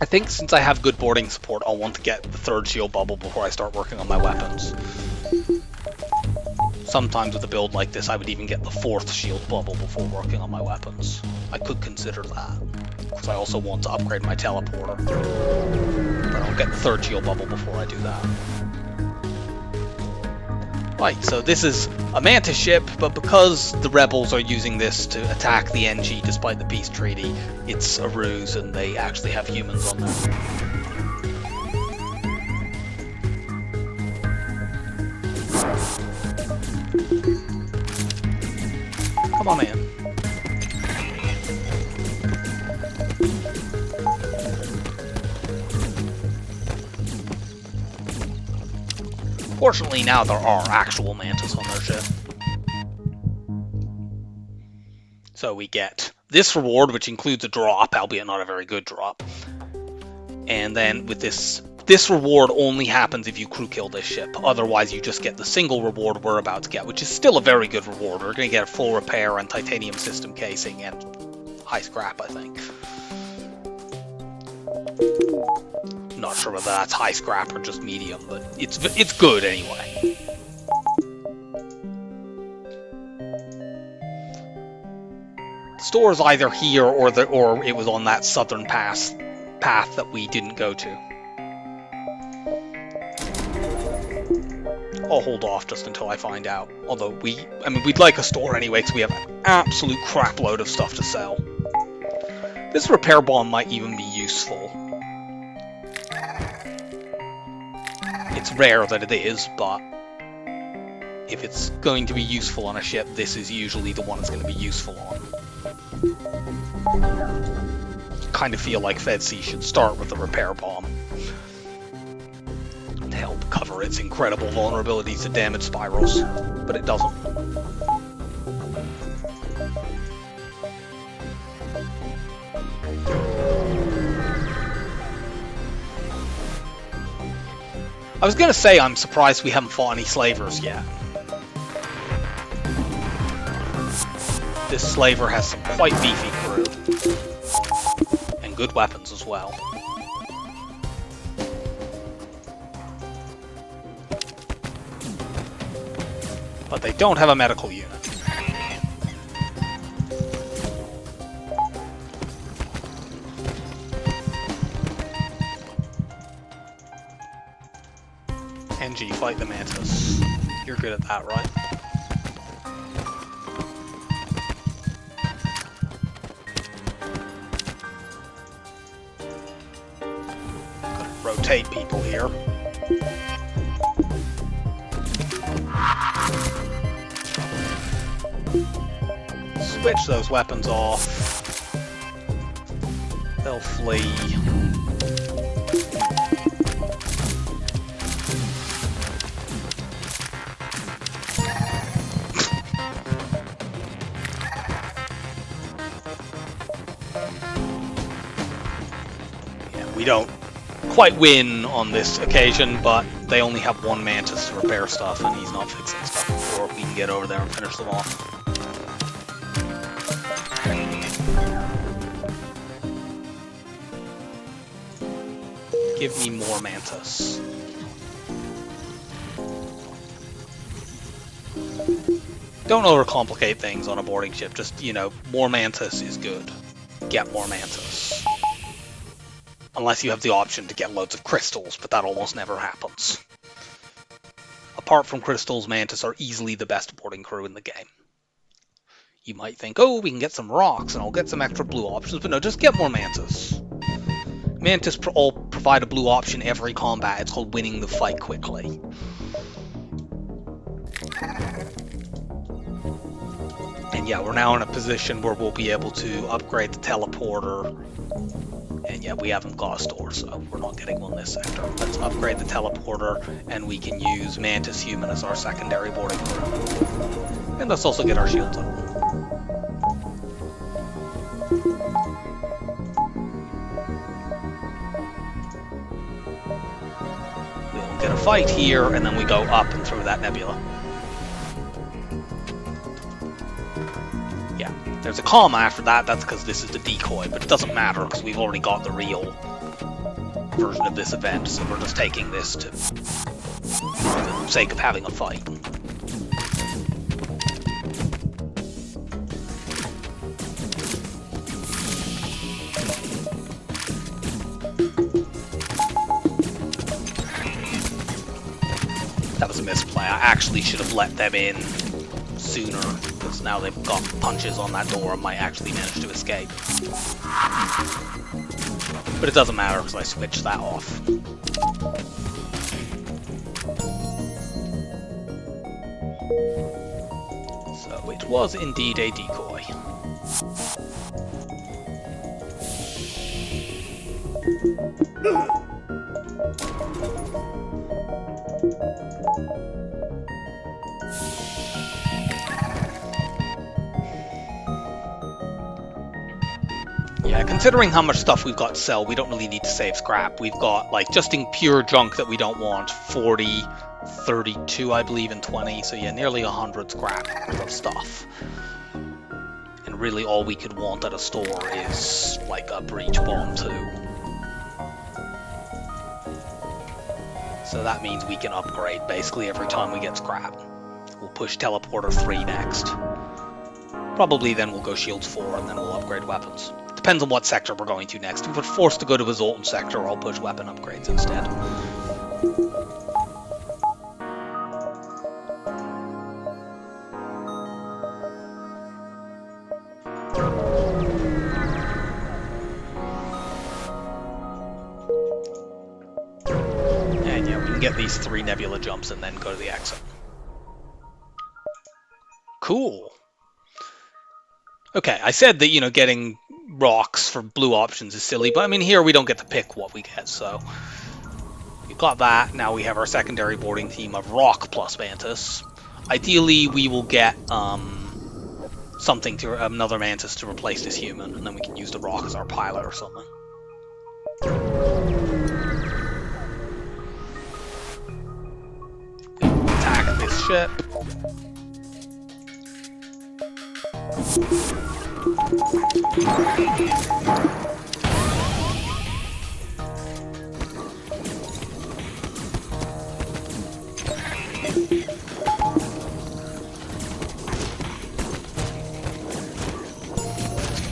I think since I have good boarding support, I'll want to get the third shield bubble before I start working on my weapons. Sometimes with a build like this, I would even get the fourth shield bubble before working on my weapons. I could consider that, because I also want to upgrade my teleporter. But I'll get the third shield bubble before I do that. Right, so this is a Mantis ship, but because the rebels are using this to attack the NG despite the peace treaty, it's a ruse and they actually have humans on there. Come on in. Fortunately, now there are actual Mantis on their ship. So we get this reward, which includes a drop, albeit not a very good drop. And then with this reward only happens if you crew kill this ship. Otherwise, you just get the single reward we're about to get, which is still a very good reward. We're going to get a full repair and titanium system casing and high scrap, I think. Not sure whether that's high scrap or just medium, but it's good anyway. The store's either here or it was on that southern path that we didn't go to. I'll hold off just until I find out. Although we'd like a store anyway because we have an absolute crap load of stuff to sell. This repair bomb might even be useful. It's rare that it is, but if it's going to be useful on a ship, this is usually the one it's going to be useful on. Kind of feel like FedC should start with the repair bomb to help cover its incredible vulnerabilities to damage spirals, but it doesn't. I was going to say I'm surprised we haven't fought any slavers yet. This slaver has some quite beefy crew. And good weapons as well. But they don't have a medical unit. NG, fight the Mantis. You're good at that, right? Gotta rotate people here. Switch those weapons off. They'll flee. we don't quite win on this occasion, but they only have one Mantis to repair stuff, and he's not fixing stuff before we can get over there and finish them off. Give me more Mantis. Don't overcomplicate things on a boarding ship, just, you know, more Mantis is good. Get more Mantis. Unless you have the option to get loads of crystals, but that almost never happens. Apart from crystals, Mantis are easily the best boarding crew in the game. You might think, oh, we can get some rocks and I'll get some extra blue options, but no, just get more Mantis. Mantis all provide a blue option every combat. It's called winning the fight quickly. And yeah, we're now in a position where we'll be able to upgrade the teleporter. And yeah, we haven't got a store, so we're not getting one this sector. Let's upgrade the teleporter, and we can use Mantis Human as our secondary boarding crew. And let's also get our shields up. We'll get a fight here, and then we go up and through that nebula. Yeah, there's a comma after that. That's because this is the decoy, but it doesn't matter because we've already got the real version of this event, so we're just taking this to for the sake of having a fight. That was a misplay. I actually should have let them in sooner, because now they've got punches on that door and might actually manage to escape. But it doesn't matter because I switched that off. So it was indeed a decoy. Yeah, considering how much stuff we've got to sell, we don't really need to save scrap. We've got, like, just in pure junk that we don't want, 40, 32, I believe, and 20. So yeah, nearly 100 scrap worth of stuff. And really all we could want at a store is, like, a breach bomb too. So that means we can upgrade basically every time we get scrap. We'll push Teleporter 3 next. Probably then we'll go Shields 4 and then we'll upgrade weapons. Depends on what sector we're going to next. If we're forced to go to a Zoltan sector, I'll push weapon upgrades instead. And yeah, we can get these 3 nebula jumps and then go to the exit. Cool. Okay, I said that, you know, getting rocks for blue options is silly, but I mean, here we don't get to pick what we get, so we got that. Now we have our secondary boarding team of rock plus Mantis. Ideally, we will get something to another Mantis to replace this human, and then we can use the rock as our pilot or something. We attack this ship.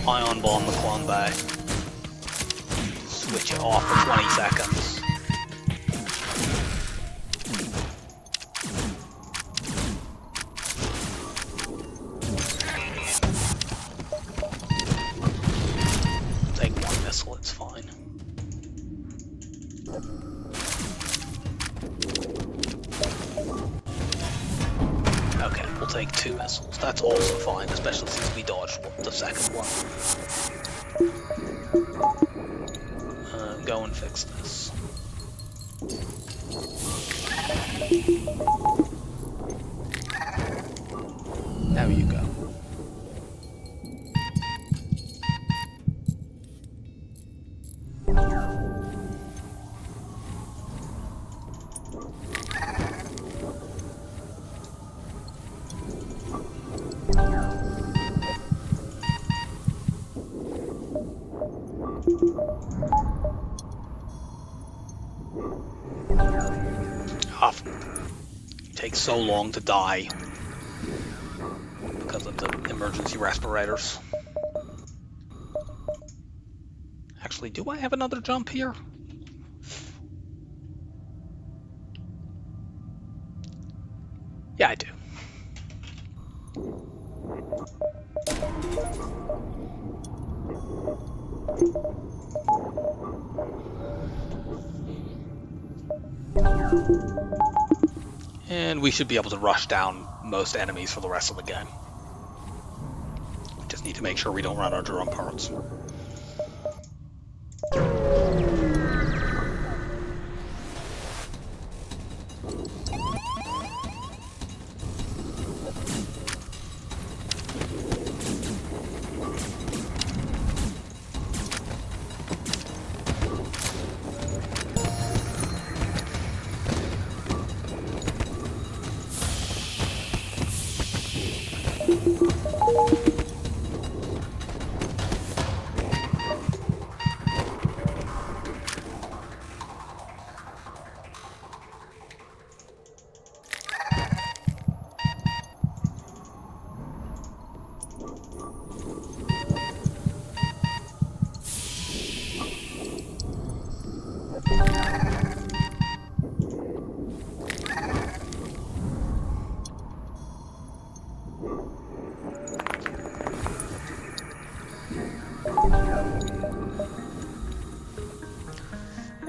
Ion bomb the Quanbai. Switch it off for 20 seconds. It's fine. Okay, we'll take 2 missiles. That's also fine, especially since we dodged the second one. Go and fix this. Now you go. Takes so long to die because of the emergency respirators. Actually, do I have another jump here? Yeah, I do. And we should be able to rush down most enemies for the rest of the game. We just need to make sure we don't run out of drum parts.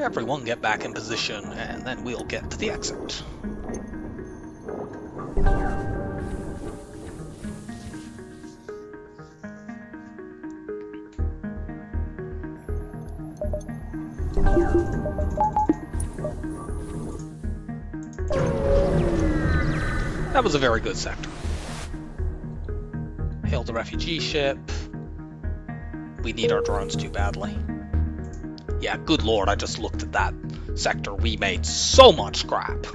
Everyone get back in position, and then we'll get to the exit. That was a very good sector. Hail the refugee ship. We need our drones too badly. Yeah, good lord, I just looked at that sector. We made so much scrap.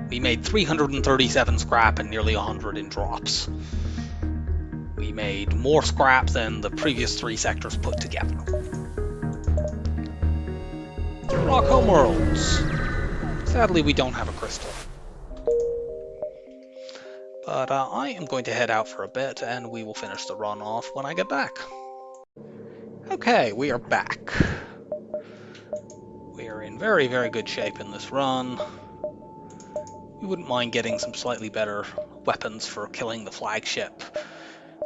We made 337 scrap and nearly 100 in drops. We made more scrap than the previous 3 sectors put together. Rock homeworlds. Sadly, we don't have a crystal. But I am going to head out for a bit, and we will finish the run off when I get back. Okay, we are back. We are in very, very good shape in this run. We wouldn't mind getting some slightly better weapons for killing the flagship.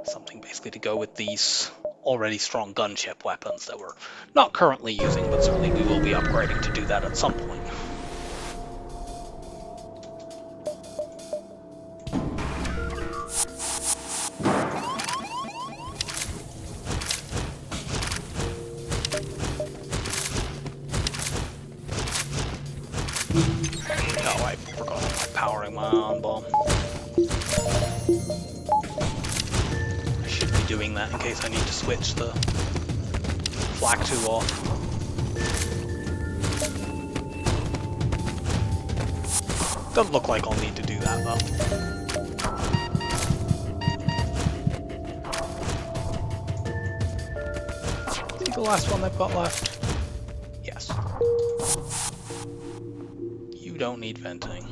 Something basically to go with these already strong gunship weapons that we're not currently using, but certainly we will be upgrading to do that at some point. Oh, I forgot about powering my ion bomb. I should be doing that in case I need to switch the flak 2 off. Doesn't look like I'll need to do that though. Is he the last one I've got left? Yes. You don't need venting.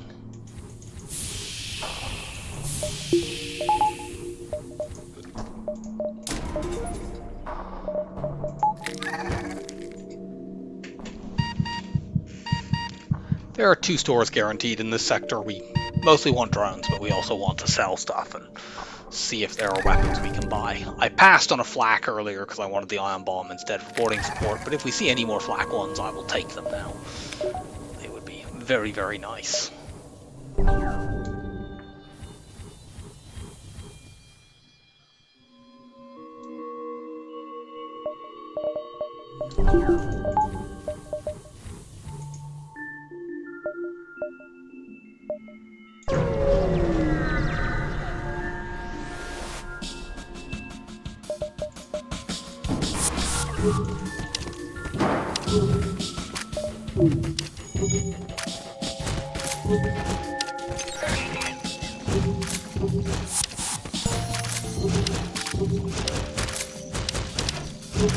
There are 2 stores guaranteed in this sector. We mostly want drones, but we also want to sell stuff and see if there are weapons we can buy. I passed on a flak earlier because I wanted the ion bomb instead of boarding support, but if we see any more flak ones, I will take them now. They would be very, very nice.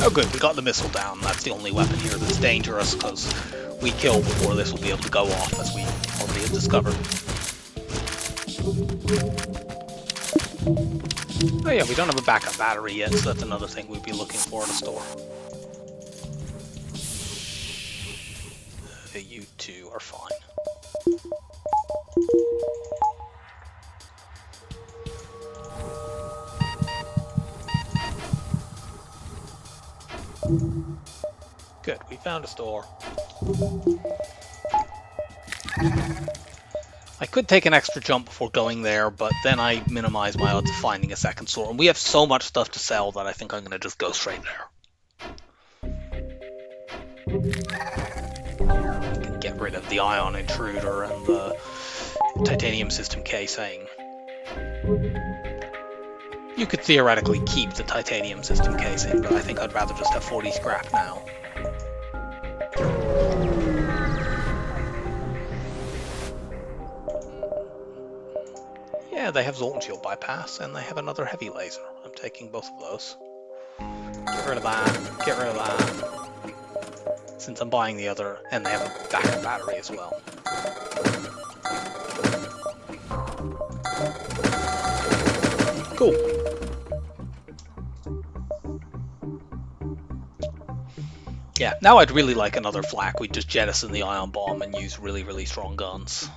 Oh good, we got the missile down. That's the only weapon here that's dangerous, because we kill before this will be able to go off, as we already have discovered. Oh yeah, we don't have a backup battery yet, so that's another thing we'd be looking for in a store. You two are fine. Good, we found a store. I could take an extra jump before going there, but then I minimize my odds of finding a second store. And we have so much stuff to sell that I think I'm going to just go straight there. I can get rid of the ion intruder and the titanium system casing. You could theoretically keep the titanium system casing, but I think I'd rather just have 40 scrap now. Yeah, they have Zoltan Shield bypass, and they have another heavy laser. I'm taking both of those. Get rid of that, get rid of that. Since I'm buying the other, and they have a backup battery as well. Cool. Yeah, now I'd really like another flak. We'd just jettison the ion bomb and use really, really strong guns.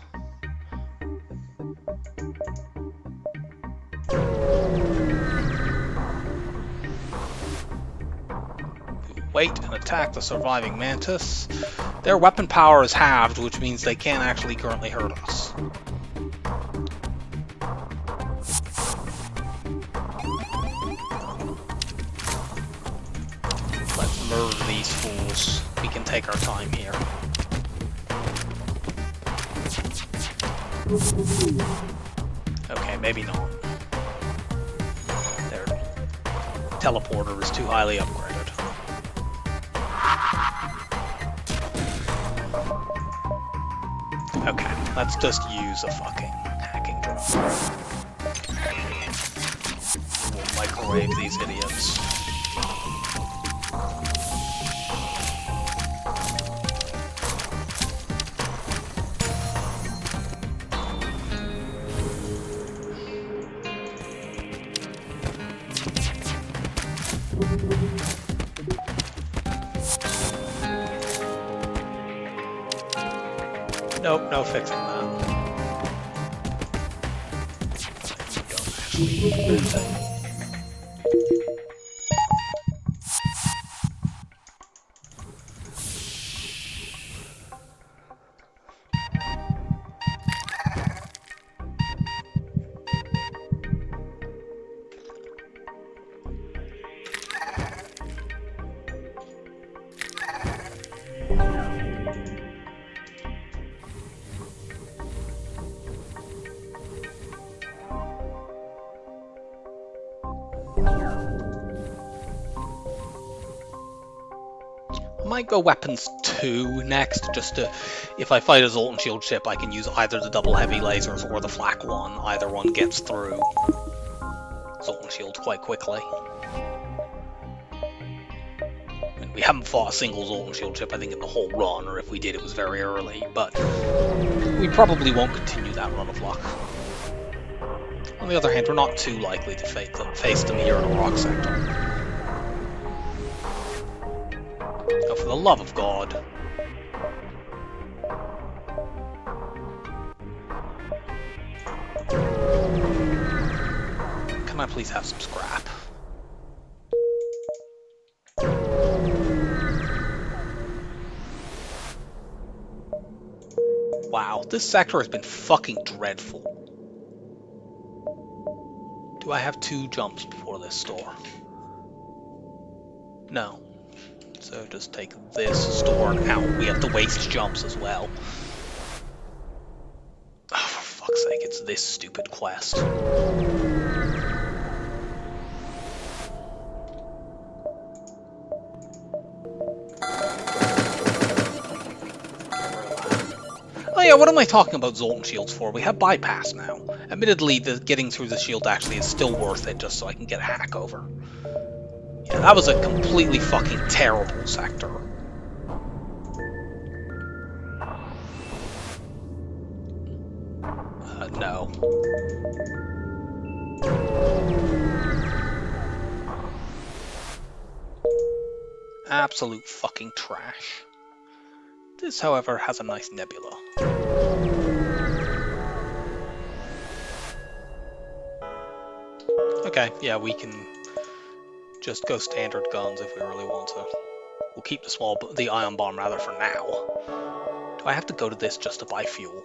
Wait and attack the surviving Mantis. Their weapon power is halved, which means they can't actually currently hurt us. Let's murder these fools. We can take our time here. Okay, maybe not. Their teleporter is too highly upgraded. Okay, let's just use a fucking hacking drone. We'll microwave these idiots. Nope, no fixing that. We don't actually need anything. I might go weapons 2 next, just to, if I fight a Zoltan Shield ship, I can use either the double heavy lasers or the flak one. Either one gets through Zoltan Shield quite quickly. And we haven't fought a single Zoltan Shield ship, I think, in the whole run, or if we did, it was very early, but we probably won't continue that run of luck. On the other hand, we're not too likely to face them here in a rock sector. Oh, for the love of God. Can I please have some scrap? Wow, this sector has been fucking dreadful. Do I have 2 jumps before this store? No. So just take this store out. We have to waste jumps as well. Oh, for fuck's sake, it's this stupid quest. Oh yeah, what am I talking about Zoltan Shields for? We have bypass now. Admittedly, getting through the shield actually is still worth it, just so I can get a hack over. Yeah, Yeah, that was a completely fucking terrible sector. No. Absolute fucking trash. This, however, has a nice nebula. Okay, yeah, we can just go standard guns if we really want to. We'll keep the ion bomb rather for now. Do I have to go to this just to buy fuel?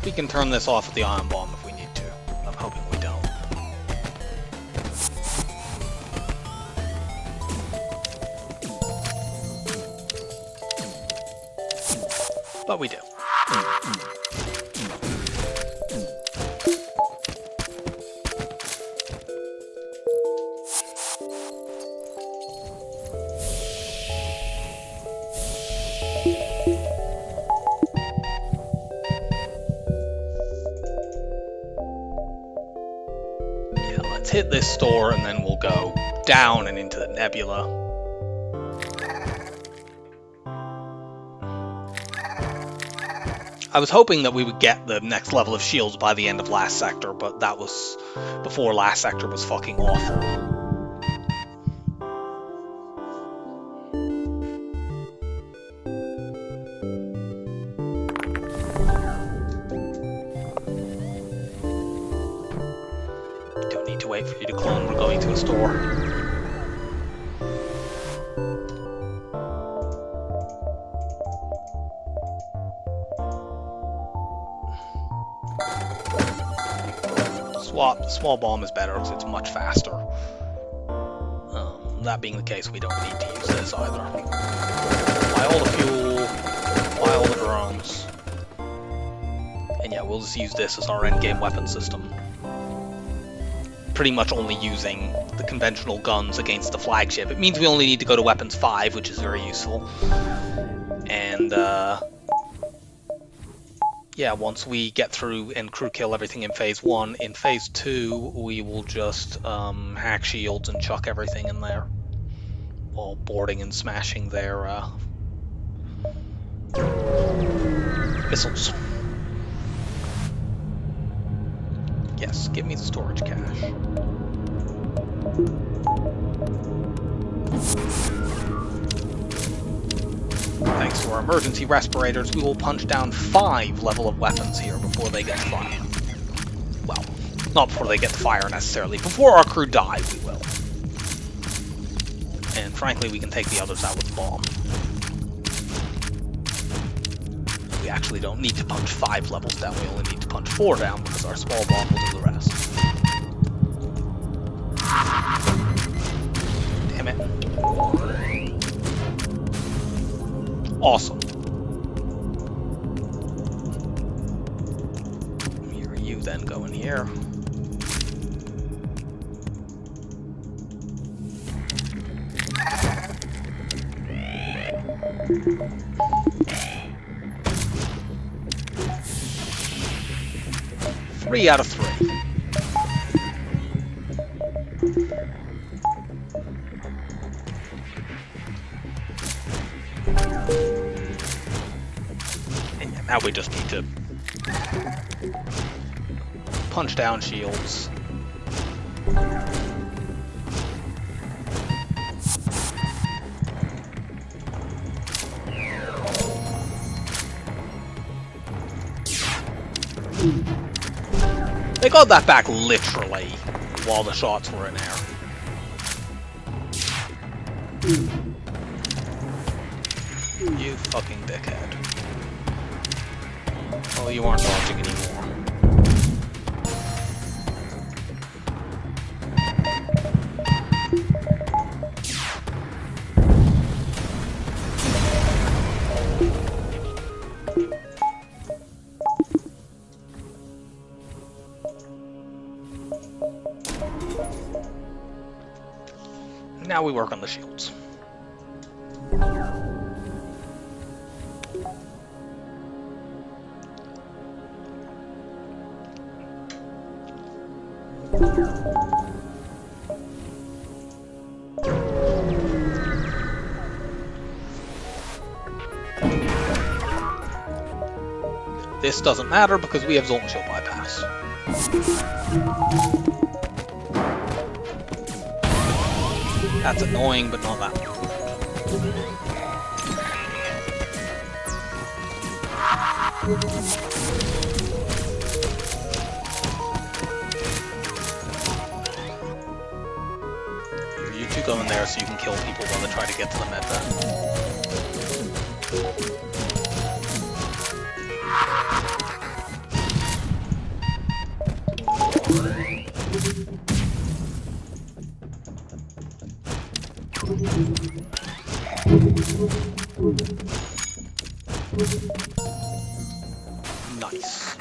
We can turn this off with the ion bomb if we need to. I'm hoping we don't. But we do. Let's hit this store and then we'll go down and into the nebula. I was hoping that we would get the next level of shields by the end of last sector, but that was before last sector was fucking awful. Wait for you to clone, we're going to a store. The small bomb is better because it's much faster. That being the case, we don't need to use this either. Buy all the fuel, buy all the drones. And yeah, we'll just use this as our endgame weapon system. Pretty much only using the conventional guns against the flagship. It means we only need to go to weapons 5, which is very useful. And yeah, once we get through and crew kill everything in phase 1, in phase 2 we will just hack shields and chuck everything in there while boarding and smashing their missiles. Yes, give me the storage cache. Thanks to our emergency respirators, we will punch down 5 level of weapons here before they get fire. Well, not before they get the fire necessarily. Before our crew die, we will. And frankly, we can take the others out with the bomb. We actually don't need to punch 5 levels down, we only need to punch 4 down because our small bomb will do the rest. Damn it. Awesome. Here you then go in here. Three out of 3. And yeah, now we just need to punch down shields. They got that back literally while the shots were in air. You fucking dickhead. Oh, you aren't dodging anymore. we work on the shields. This doesn't matter because we have Zoltan Shield bypass. That's annoying, but not that much. You two go in there so you can kill people while they try to get to the med bay. Nice.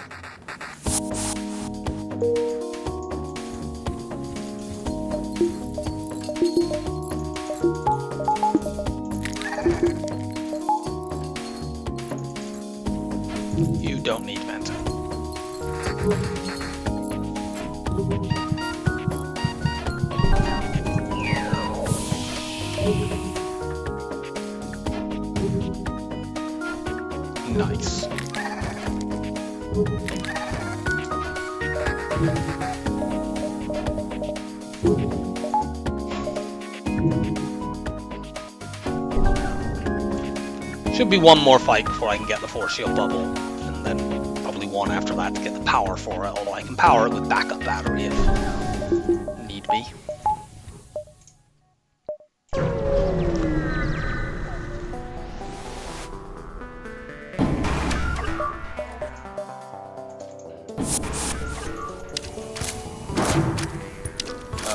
You don't need Venta. Nice. Should be one more fight before I can get the force shield bubble, and then probably one after that to get the power for it, although I can power it with backup battery if need be.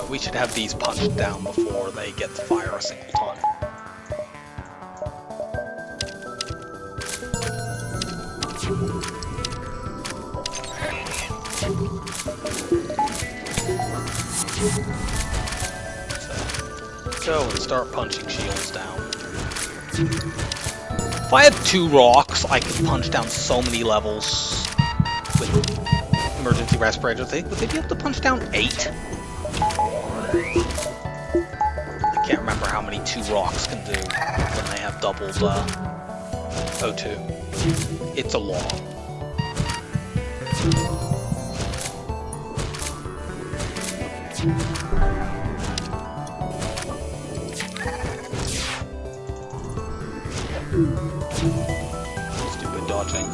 We should have these punched down before they get to fire a single time. So, go and start punching shields down. If I had 2 rocks, I could punch down so many levels with emergency respirator. Would they be able to punch down 8? I can't remember how many 2 rocks can do when they have doubled O2. It's a lot. Stupid dodging.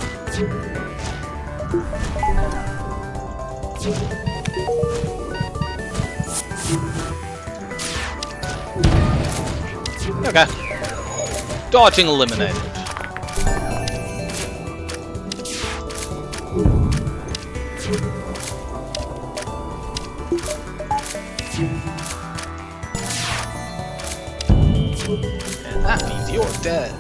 Okay. Dodging eliminated. And that means you're dead.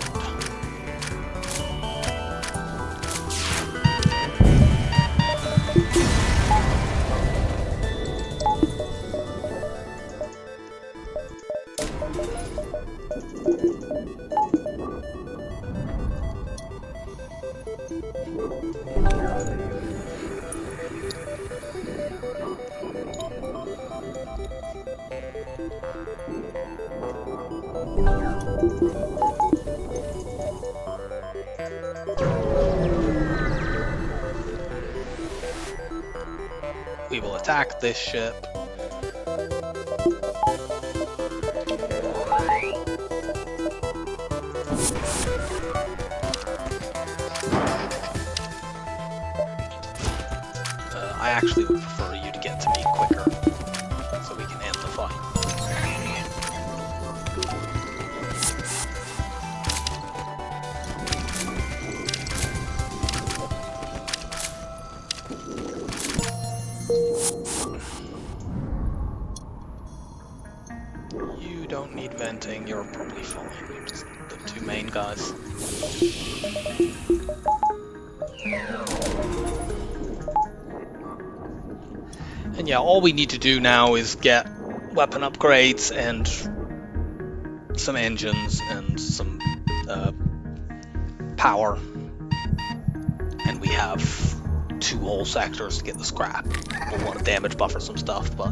We will attack this ship. I actually would prefer you to get to me quicker, so we can end the fight. You don't need venting, you're probably fine. You're just the 2 main guys. And yeah, all we need to do now is get weapon upgrades and some engines and some power, and we have 2 whole sectors to get the scrap. We'll want to damage buffer some stuff, but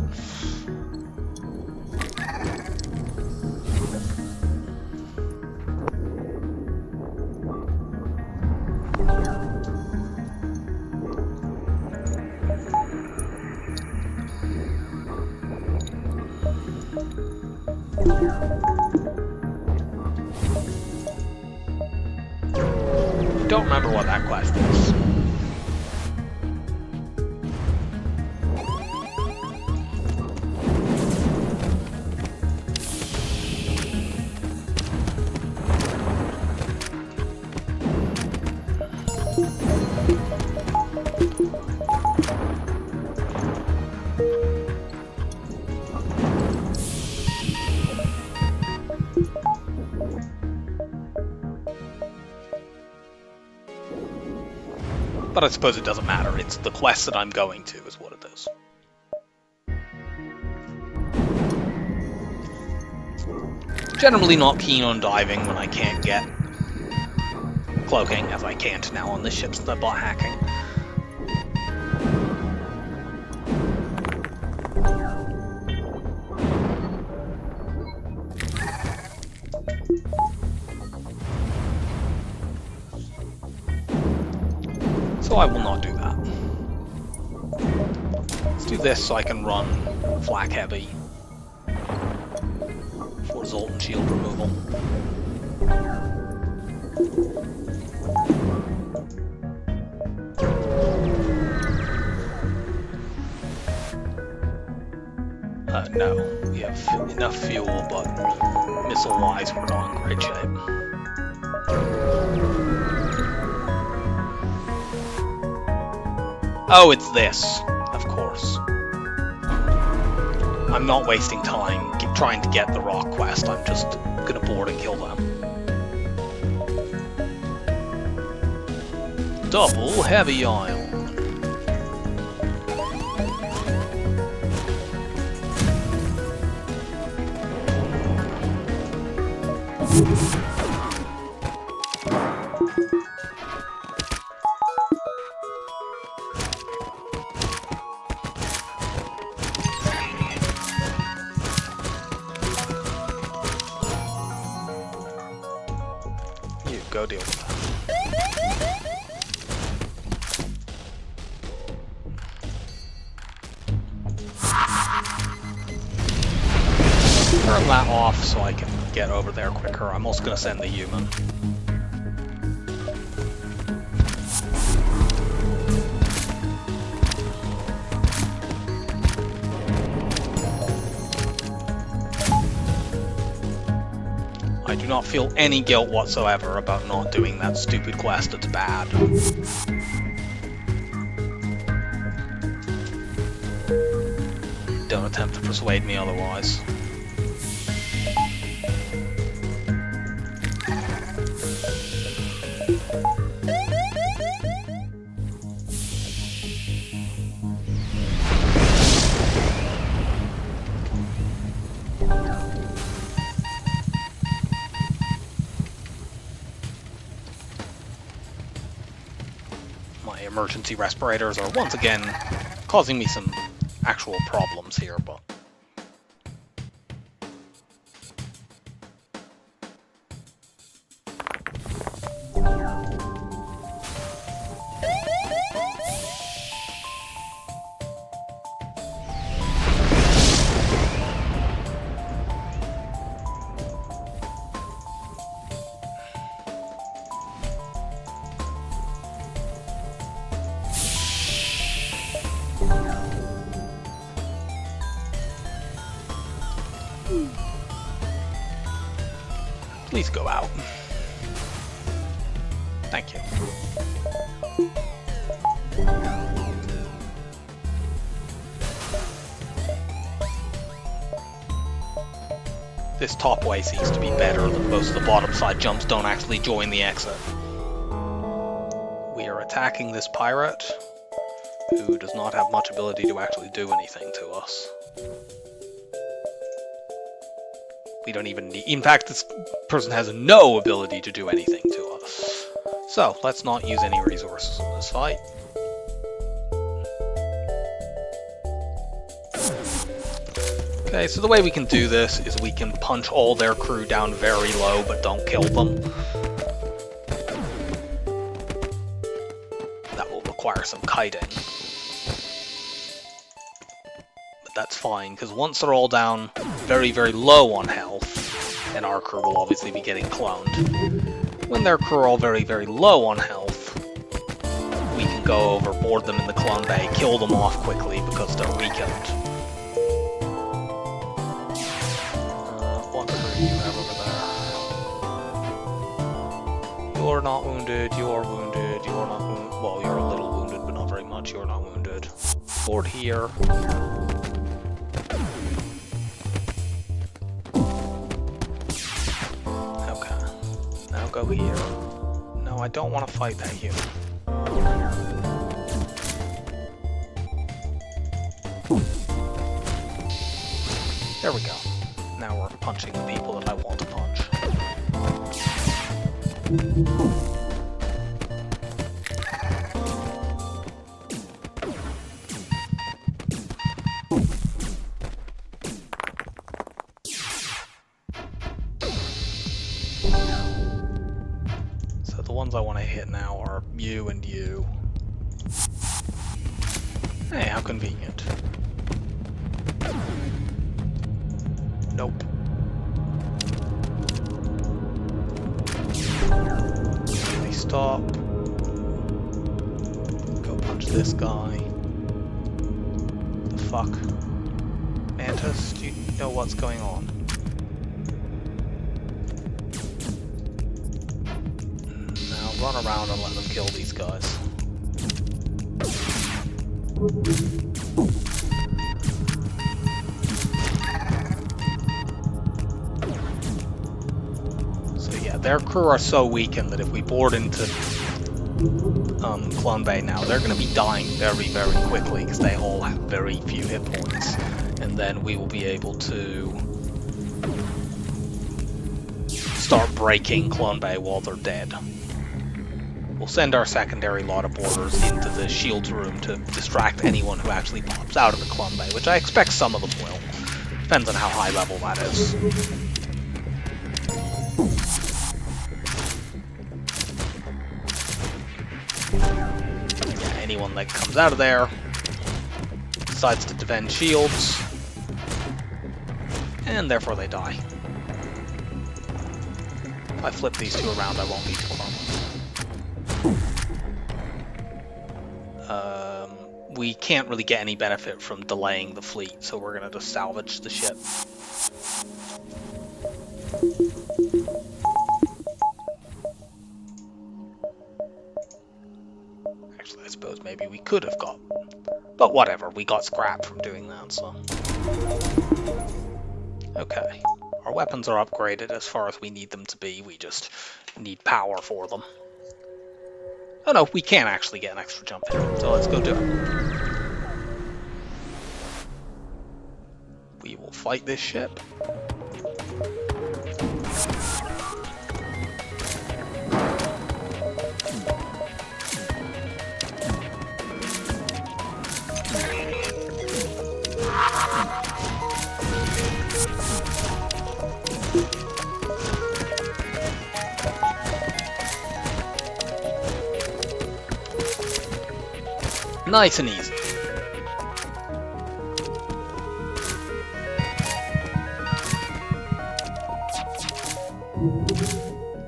don't remember what that quest is. But I suppose it doesn't matter. It's the quest that I'm going to is what it is. Generally not keen on diving when I can't get cloaking, as I can't now on this ship since I bought hacking. So I will not do that. Let's do this so I can run flak heavy for Zoltan shield removal. No, we have enough fuel, but missile-wise we're not in great shape. Oh, it's this, of course. I'm not wasting time trying to get the rock quest, I'm just gonna board and kill them. Double heavy ion. You go deal with that. Turn that off so I can get over there quicker. I'm also going to send the human. I do not feel any guilt whatsoever about not doing that stupid quest. It's bad. Don't attempt to persuade me otherwise. My emergency respirators are once again causing me some actual problems here, but please go out. Thank you. This top way seems to be better, than most of the bottom side jumps don't actually join the exit. We are attacking this pirate, who does not have much ability to actually do anything to us. We don't even need... In fact, this person has no ability to do anything to us. So, let's not use any resources in this fight. Okay, so the way we can do this is we can punch all their crew down very low, but don't kill them. That will require some kiting. But that's fine, because once they're all down very, very low on health, and our crew will obviously be getting cloned. When their crew are all very, very low on health, we can go over, board them in the clone bay, kill them off quickly because they're weakened. What crew do you have over there? You're not wounded, you're wounded, you're not wounded. Well, you're a little wounded, but not very much. You're not wounded. Board here. Okay. Now go here. No, I don't want to fight that human. There we go. Now we're punching the people that I want to punch. So the ones I want to hit now are you and you. Hey, how convenient. Nope. They stop. Go punch this guy. The fuck? Mantis, do you know what's going on? Now run around and let them kill these guys. Their crew are so weakened that if we board into Clone Bay now, they're going to be dying very, very quickly because they all have very few hit points. And then we will be able to start breaking Clone Bay while they're dead. We'll send our secondary lot of boarders into the shields room to distract anyone who actually pops out of the Clone Bay, which I expect some of them will. Depends on how high level that is. Anyone that comes out of there decides to defend shields, and therefore they die. If I flip these two around, I won't need to clone them. We can't really get any benefit from delaying the fleet, so we're going to just salvage the ship. Actually, I suppose maybe we could have got... But whatever, we got scrapped from doing that, so... Okay. Our weapons are upgraded as far as we need them to be, we just need power for them. Oh no, we can actually get an extra jump in, so let's go do it. We will fight this ship. Nice and easy.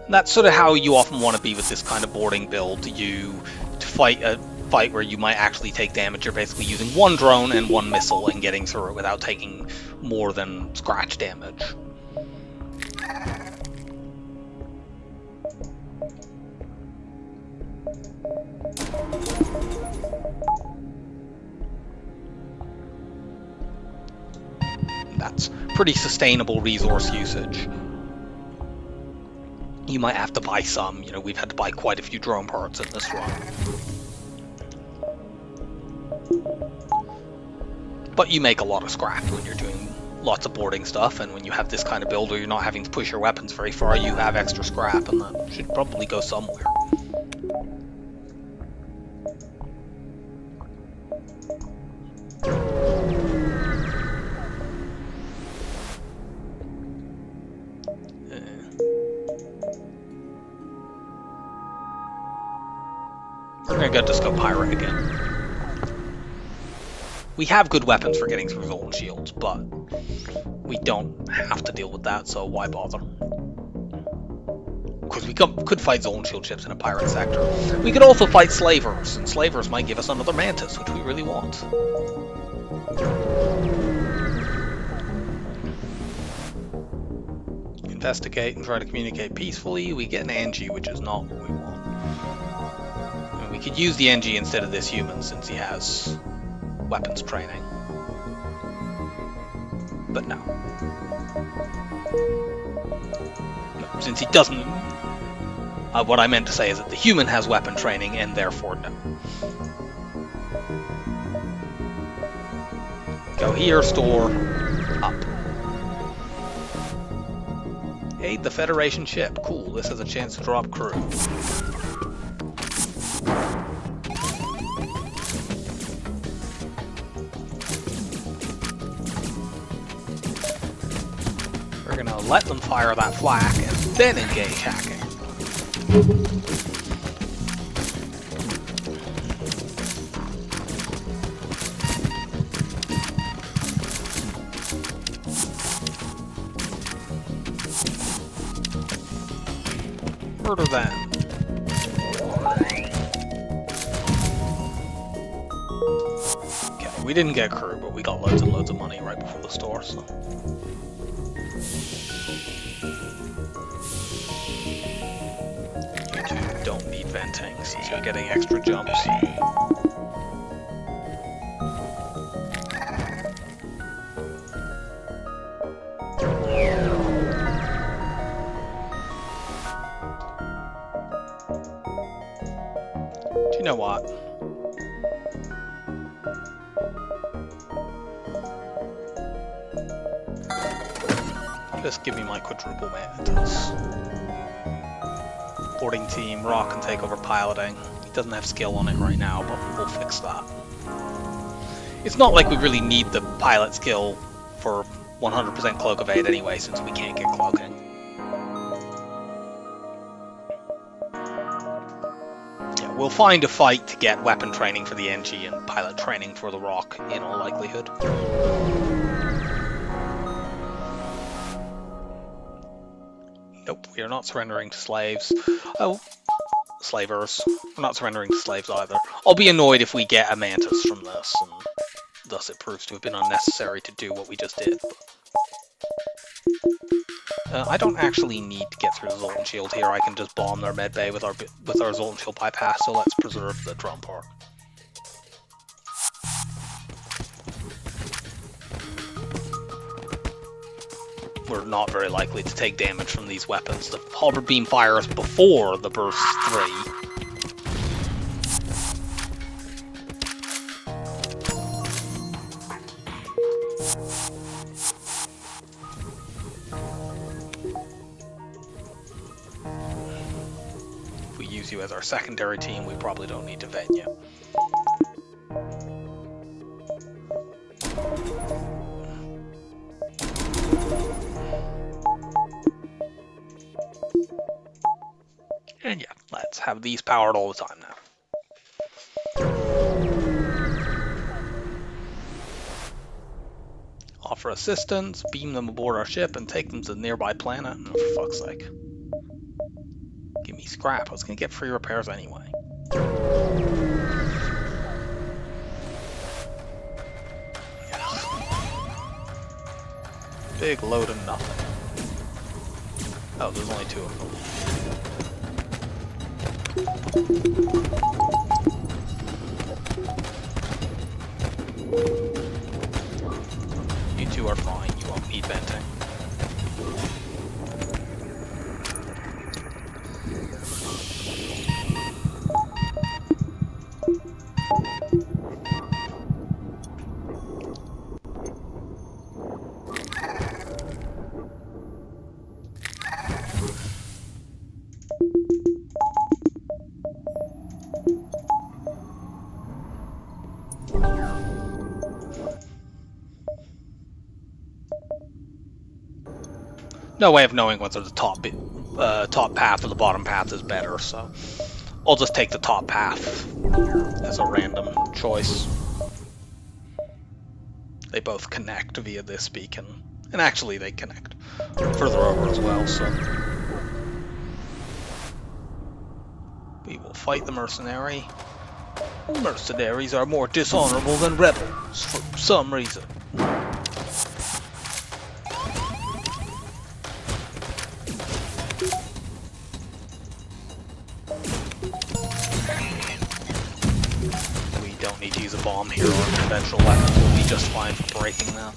That's sort of how you often want to be with this kind of boarding build. To fight a fight where you might actually take damage, you're basically using one drone and one missile and getting through it without taking more than scratch damage. That's pretty sustainable resource usage. You might have to buy some, you know, we've had to buy quite a few drone parts in this run. But you make a lot of scrap when you're doing lots of boarding stuff, and when you have this kind of build where you're not having to push your weapons very far, you have extra scrap, and that should probably go somewhere. We're gonna go Disco Pirate again. We have good weapons for getting through Zoltan Shields, but we don't have to deal with that, so why bother? Because we could fight Zoltan Shield ships in a pirate sector. We could also fight Slavers, and Slavers might give us another Mantis, which we really want. Investigate and try to communicate peacefully. We get an NG, which is not what we want. And we could use the NG instead of this human, since he has weapons training. But no. Since he doesn't... what I meant to say is that the human has weapon training, and therefore no. Go here, store, up. Aid the Federation ship. Cool, this has a chance to drop crew. We're gonna let them fire that flak and then engage hacking. Murder them. Okay, we didn't get crew, but we got loads and loads of money right before the store, so... You two don't need venting, since you're getting extra jumps. Do you know what? Just give me my quadruple mantis. Boarding team, Rock can take over piloting. He doesn't have skill on it right now, but we'll fix that. It's not like we really need the pilot skill for 100% Cloak Evade anyway, since we can't get cloaking. Yeah, we'll find a fight to get weapon training for the NG and pilot training for the Rock, in all likelihood. Nope, we are not surrendering to slaves. Oh, slavers. We're not surrendering to slaves either. I'll be annoyed if we get a Mantis from this, and thus it proves to have been unnecessary to do what we just did. I don't actually need to get through the Zoltan Shield here. I can just bomb their medbay with our Zoltan Shield bypass, so let's preserve the drum part. We're not very likely to take damage from these weapons. The halberd beam fires before the burst 3. If we use you as our secondary team, we probably don't need to vet you. And yeah, let's have these powered all the time now. Offer assistance, beam them aboard our ship, and take them to the nearby planet. Oh, for fuck's sake. Give me scrap. I was gonna get free repairs anyway. Big load of nothing. Oh, there's only 2 of them. You two are fine, you won't need venting. no way of knowing whether the top path or the bottom path is better, so I'll just take the top path as a random choice. They both connect via this beacon, and actually they connect further over as well, so we will fight the mercenary. Mercenaries are more dishonorable than rebels for some reason. We don't need to use a bomb here, or conventional weapons will be just fine for breaking them.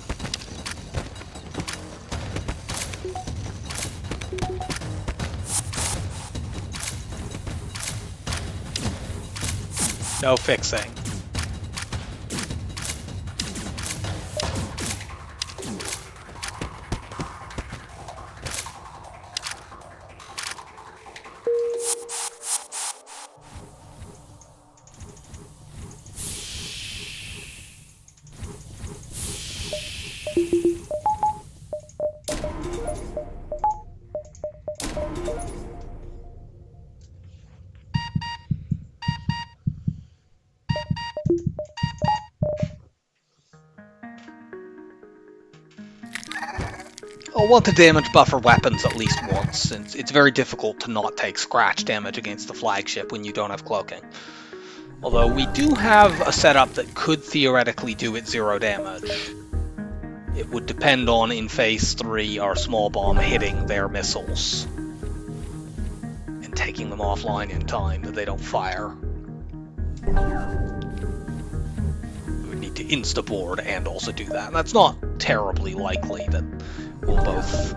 No fixing. I'll want to damage buffer weapons at least once, since it's very difficult to not take scratch damage against the flagship when you don't have cloaking. Although we do have a setup that could theoretically do it 0 damage. It would depend on, in Phase 3, our small bomb hitting their missiles and taking them offline in time that they don't fire. We would need to insta-board and also do that. And that's not terribly likely that we'll both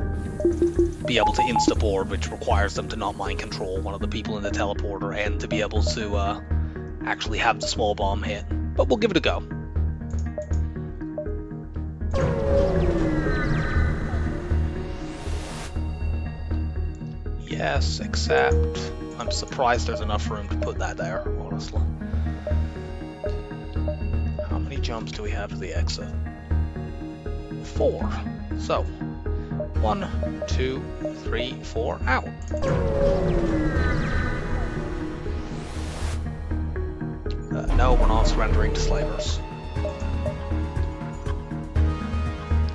be able to insta-board, which requires them to not mind control one of the people in the teleporter and to be able to actually have the small bomb hit. But we'll give it a go. Yes, except I'm surprised there's enough room to put that there, honestly. How many jumps do we have to the exit? 4. So, 1, 2, 3, 4, out. No, we're not surrendering to slavers.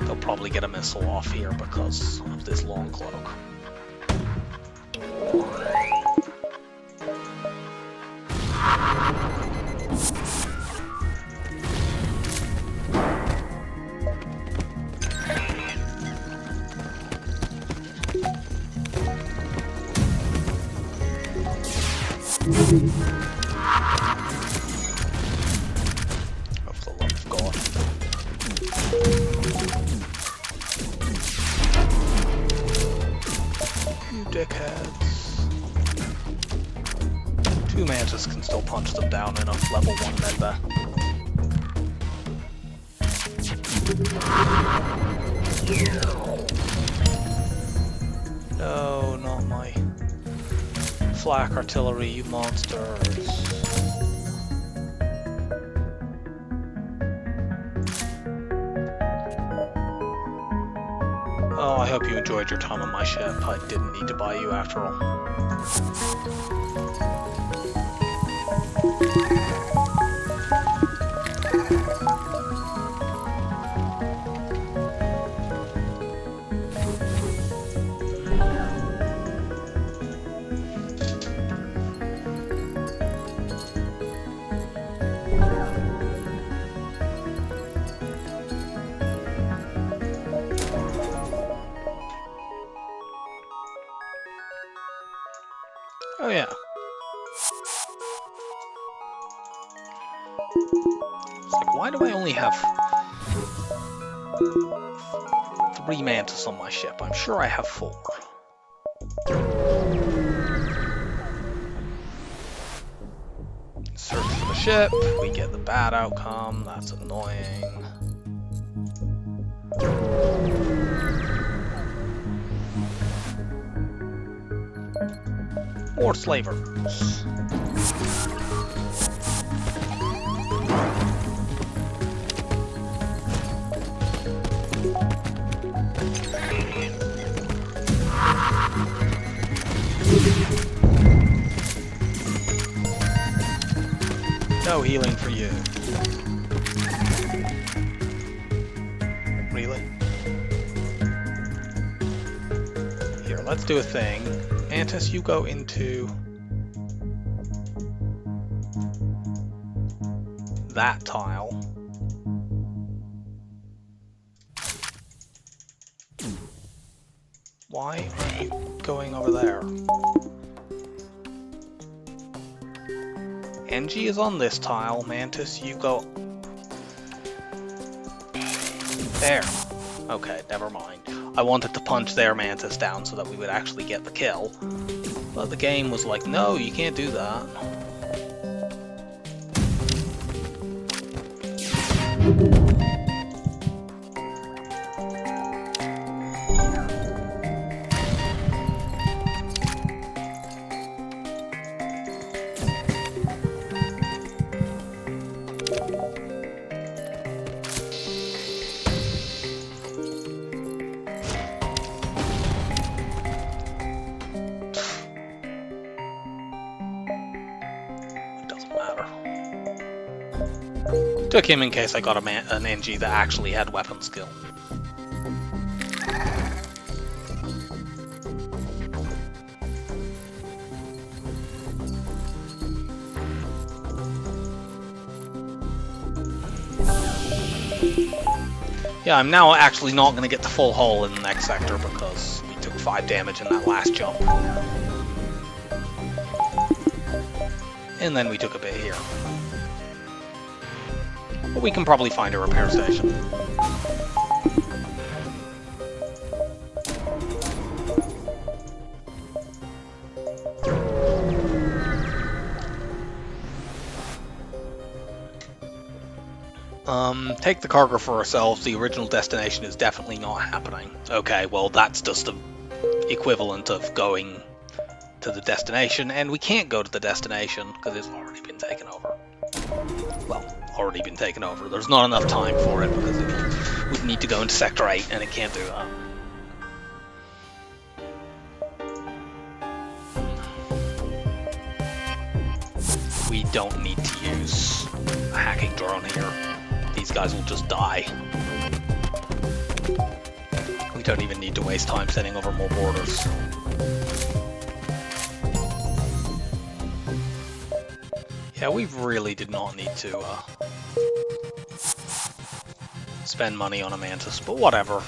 They'll probably get a missile off here because of this long cloak. Of the love of God. You dickheads. 2 mantis can still punch them down in a level 1 medbay. No, not my flak artillery, you monsters. Oh, I hope you enjoyed your time on my ship. I didn't need to buy you after all. Oh yeah. It's like, why do I only have 3 mantis on my ship? I'm sure I have 4. Search for the ship, we get the bad outcome, that's annoying. More slavers. No healing for you. Really? Here, let's do a thing. Mantis, you go into that tile. Why are you going over there? NG is on this tile. Mantis, you go... there. Okay, never mind. I wanted to punch their Mantis down so that we would actually get the kill. But the game was like, no, you can't do that. Took him in case I got an NG that actually had weapon skill. Yeah, I'm now actually not going to get the full hull in the next sector because we took 5 damage in that last jump. And then we took a bit here. But we can probably find a repair station. Take the cargo for ourselves. The original destination is definitely not happening. Okay, well that's just the equivalent of going to the destination, and we can't go to the destination because it's already been taken over. Well, already been taken over. There's not enough time for it because it would need to go into Sector 8 and it can't do that. We don't need to use a hacking drone here. These guys will just die. We don't even need to waste time sending over more borders. Yeah, we really did not need to spend money on a Mantis, but whatever.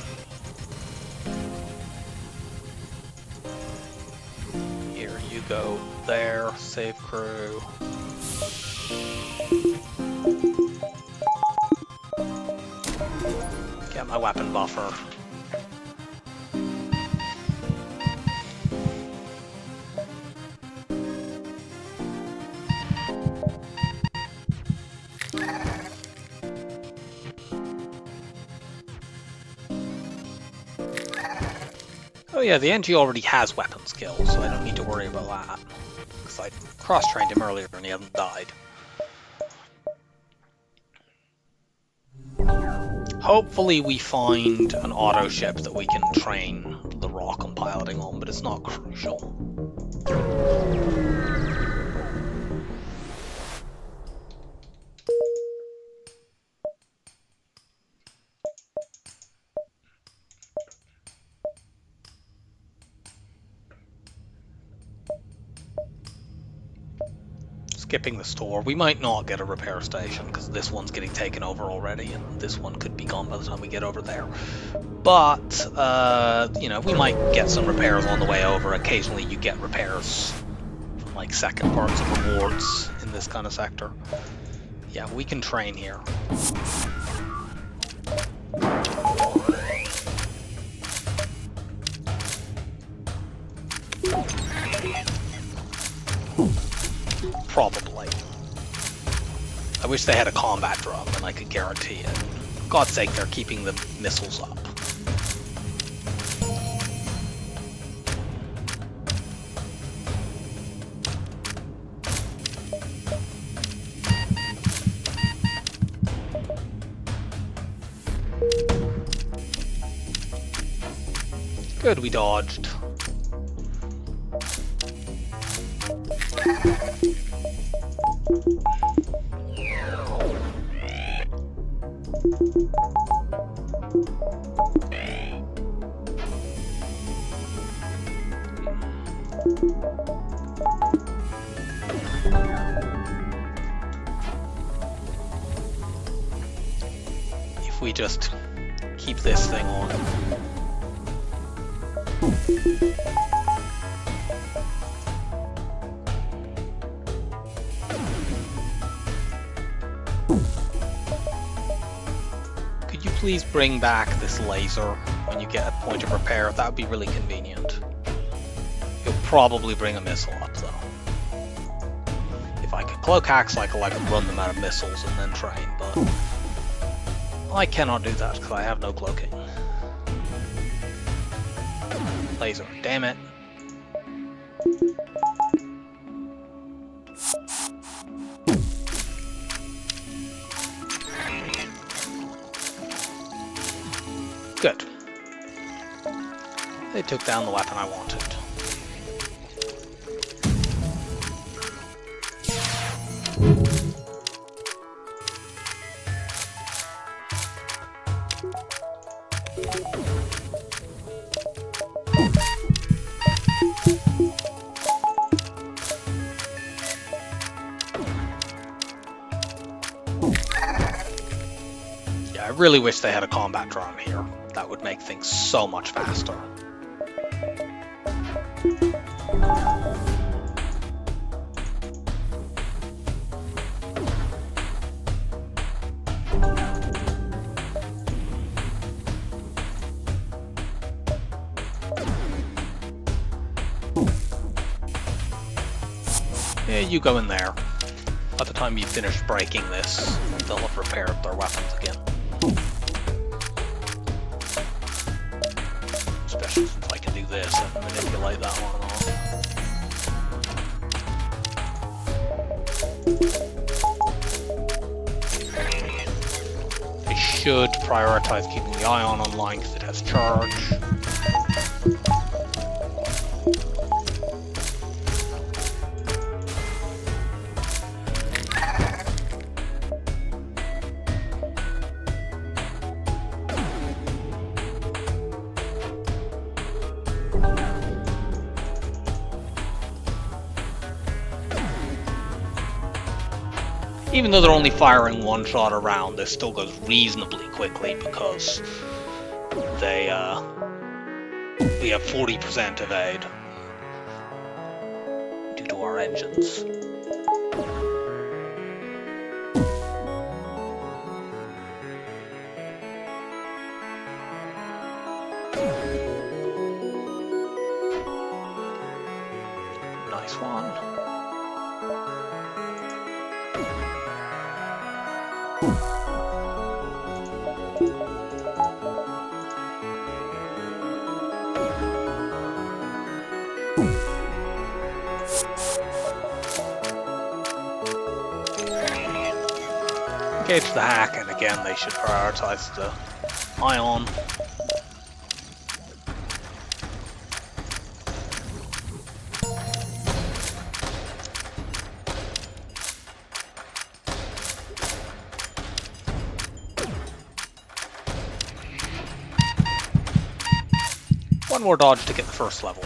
Here you go there, save crew. Get my weapon buffer. Oh yeah, the NG already has weapon skills, so I don't need to worry about that. Because I cross-trained him earlier and he hasn't died. Hopefully we find an auto ship that we can train the rock and piloting on, but it's not crucial. Skipping the store. We might not get a repair station because this one's getting taken over already and this one could be gone by the time we get over there. But, you know, we might get some repairs on the way over. Occasionally you get repairs from like second parts of rewards in this kind of sector. Yeah, we can train here. Probably. I wish they had a combat drum and I could guarantee it. For God's sake, they're keeping the missiles up. Good, we dodged. If we just keep this thing on. Could you please bring back this laser when you get a point of repair? That would be really convenient. You'll probably bring a missile up though. If I could cloak hack cycle, I could run them out of missiles and then train, but I cannot do that because I have no cloaking. Laser, damn it. Good. They took down the weapon I wanted. Yeah, I really wish they had a combat drone here. That would make things so much faster. Yeah, you go in there. By the time you finish breaking this, they'll have repaired their weapons again. Especially since I can do this and manipulate that one off. They should prioritize keeping the ion online because it has charge. Even though they're only firing one shot a round, this still goes reasonably quickly because they we have 40% evade due to our engines. Nice one. Engage the hack, and again they should prioritize the ion. One more dodge to get the first level.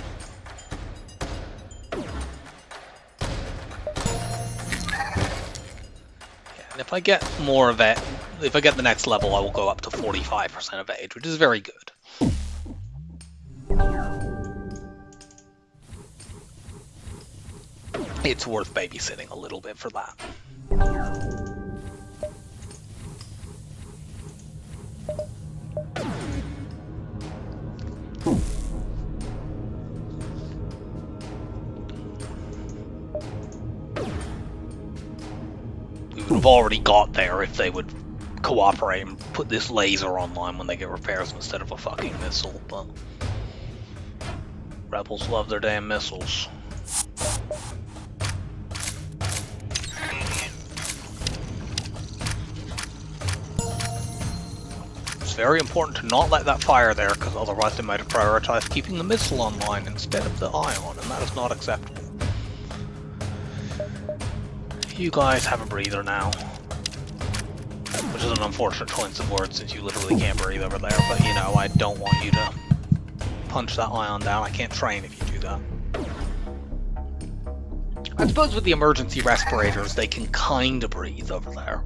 And if I get more of it, if I get the next level, I will go up to 45% of age, which is very good. It's worth babysitting a little bit for that. We would have already got there if they would cooperate and put this laser online when they get repairs instead of a fucking missile, but rebels love their damn missiles. It's very important to not let that fire there, because otherwise they might have prioritized keeping the missile online instead of the ion, and that is not acceptable. You guys have a breather now. Which is an unfortunate choice of words since you literally can't breathe over there, but you know, I don't want you to punch that ion down. I can't train if you do that. I suppose with the emergency respirators, they can kind of breathe over there.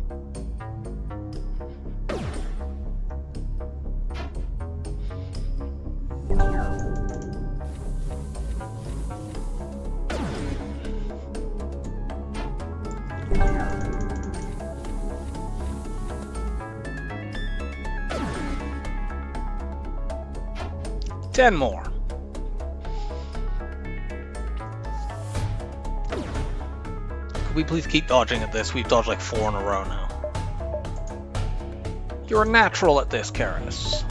Ten more. Could we please keep dodging at this? We've dodged like 4 in a row now. You're a natural at this, Karis.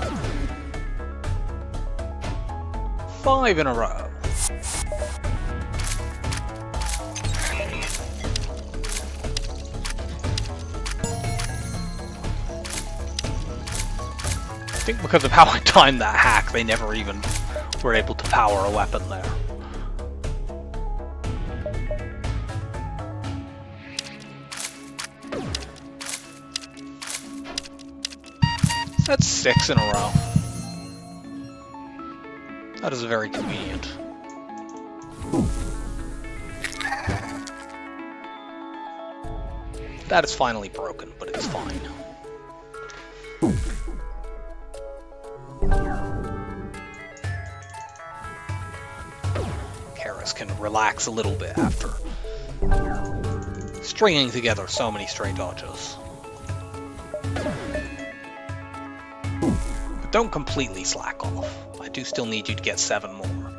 5 in a row. I think because of how I timed that hack, they never even were able to power a weapon there. So that's 6 in a row. That is very convenient. That is finally broken, but it's fine. Can relax a little bit after stringing together so many stray dodges. But don't completely slack off. I do still need you to get 7 more.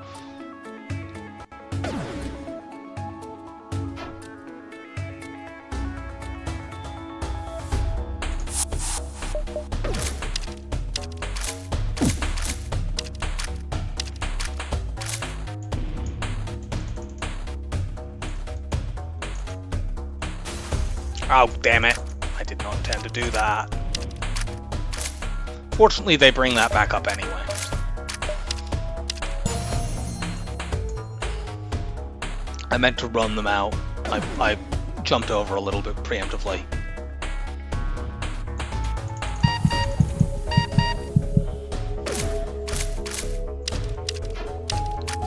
Oh, damn it. I did not intend to do that. Fortunately, they bring that back up anyway. I meant to run them out. I jumped over a little bit preemptively.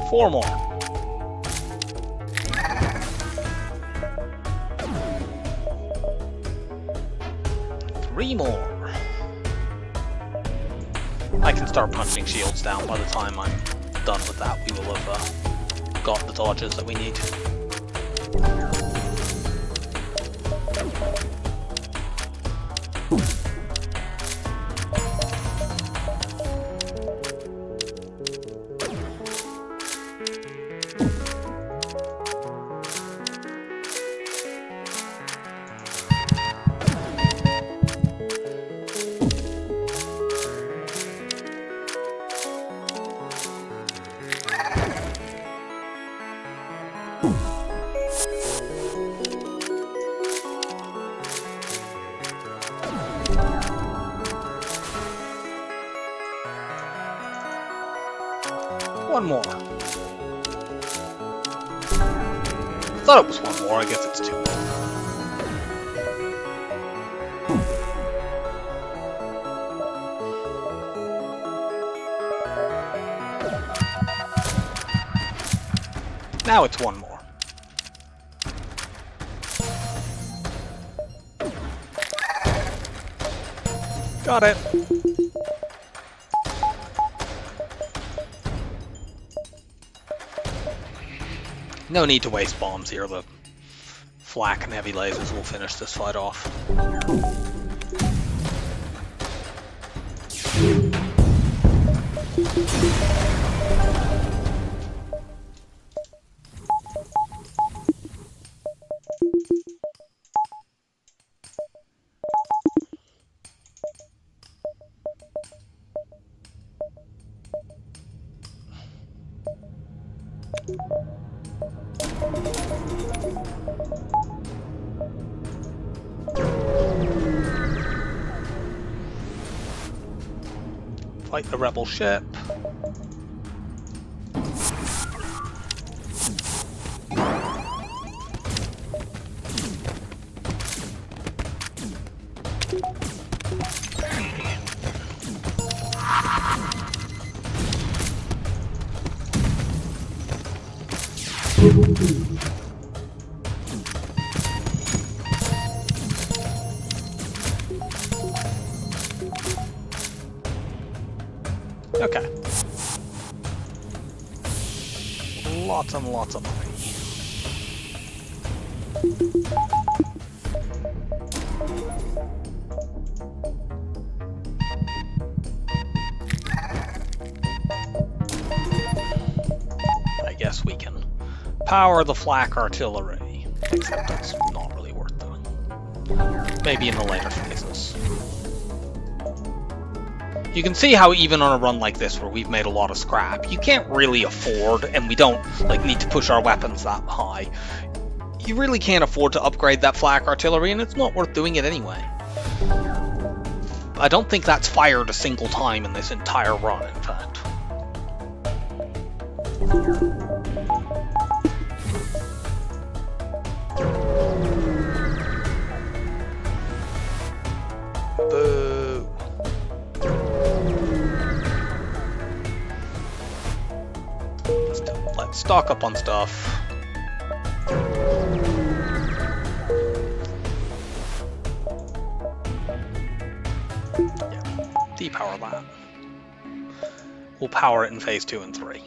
Four more. 3 more. I can start punching shields down. By the time I'm done with that, we will have got the dodges that we need. One more. I thought it was 1 more, I guess it's 2 more. Now it's 1 more. Got it. No need to waste bombs here, the flak and heavy lasers will finish this fight off. Fight the rebel ship. Okay. Lots and lots of money. I guess we can power the flak artillery, except that's not really worth doing. Maybe in the later phases. You can see how even on a run like this, where we've made a lot of scrap, you can't really afford, and we don't like need to push our weapons that high. You really can't afford to upgrade that flak artillery, and it's not worth doing it anyway. I don't think that's fired a single time in this entire run, in fact. Boo. Let's stock up on stuff. Yeah, depower that. We'll power it in phase 2 and 3.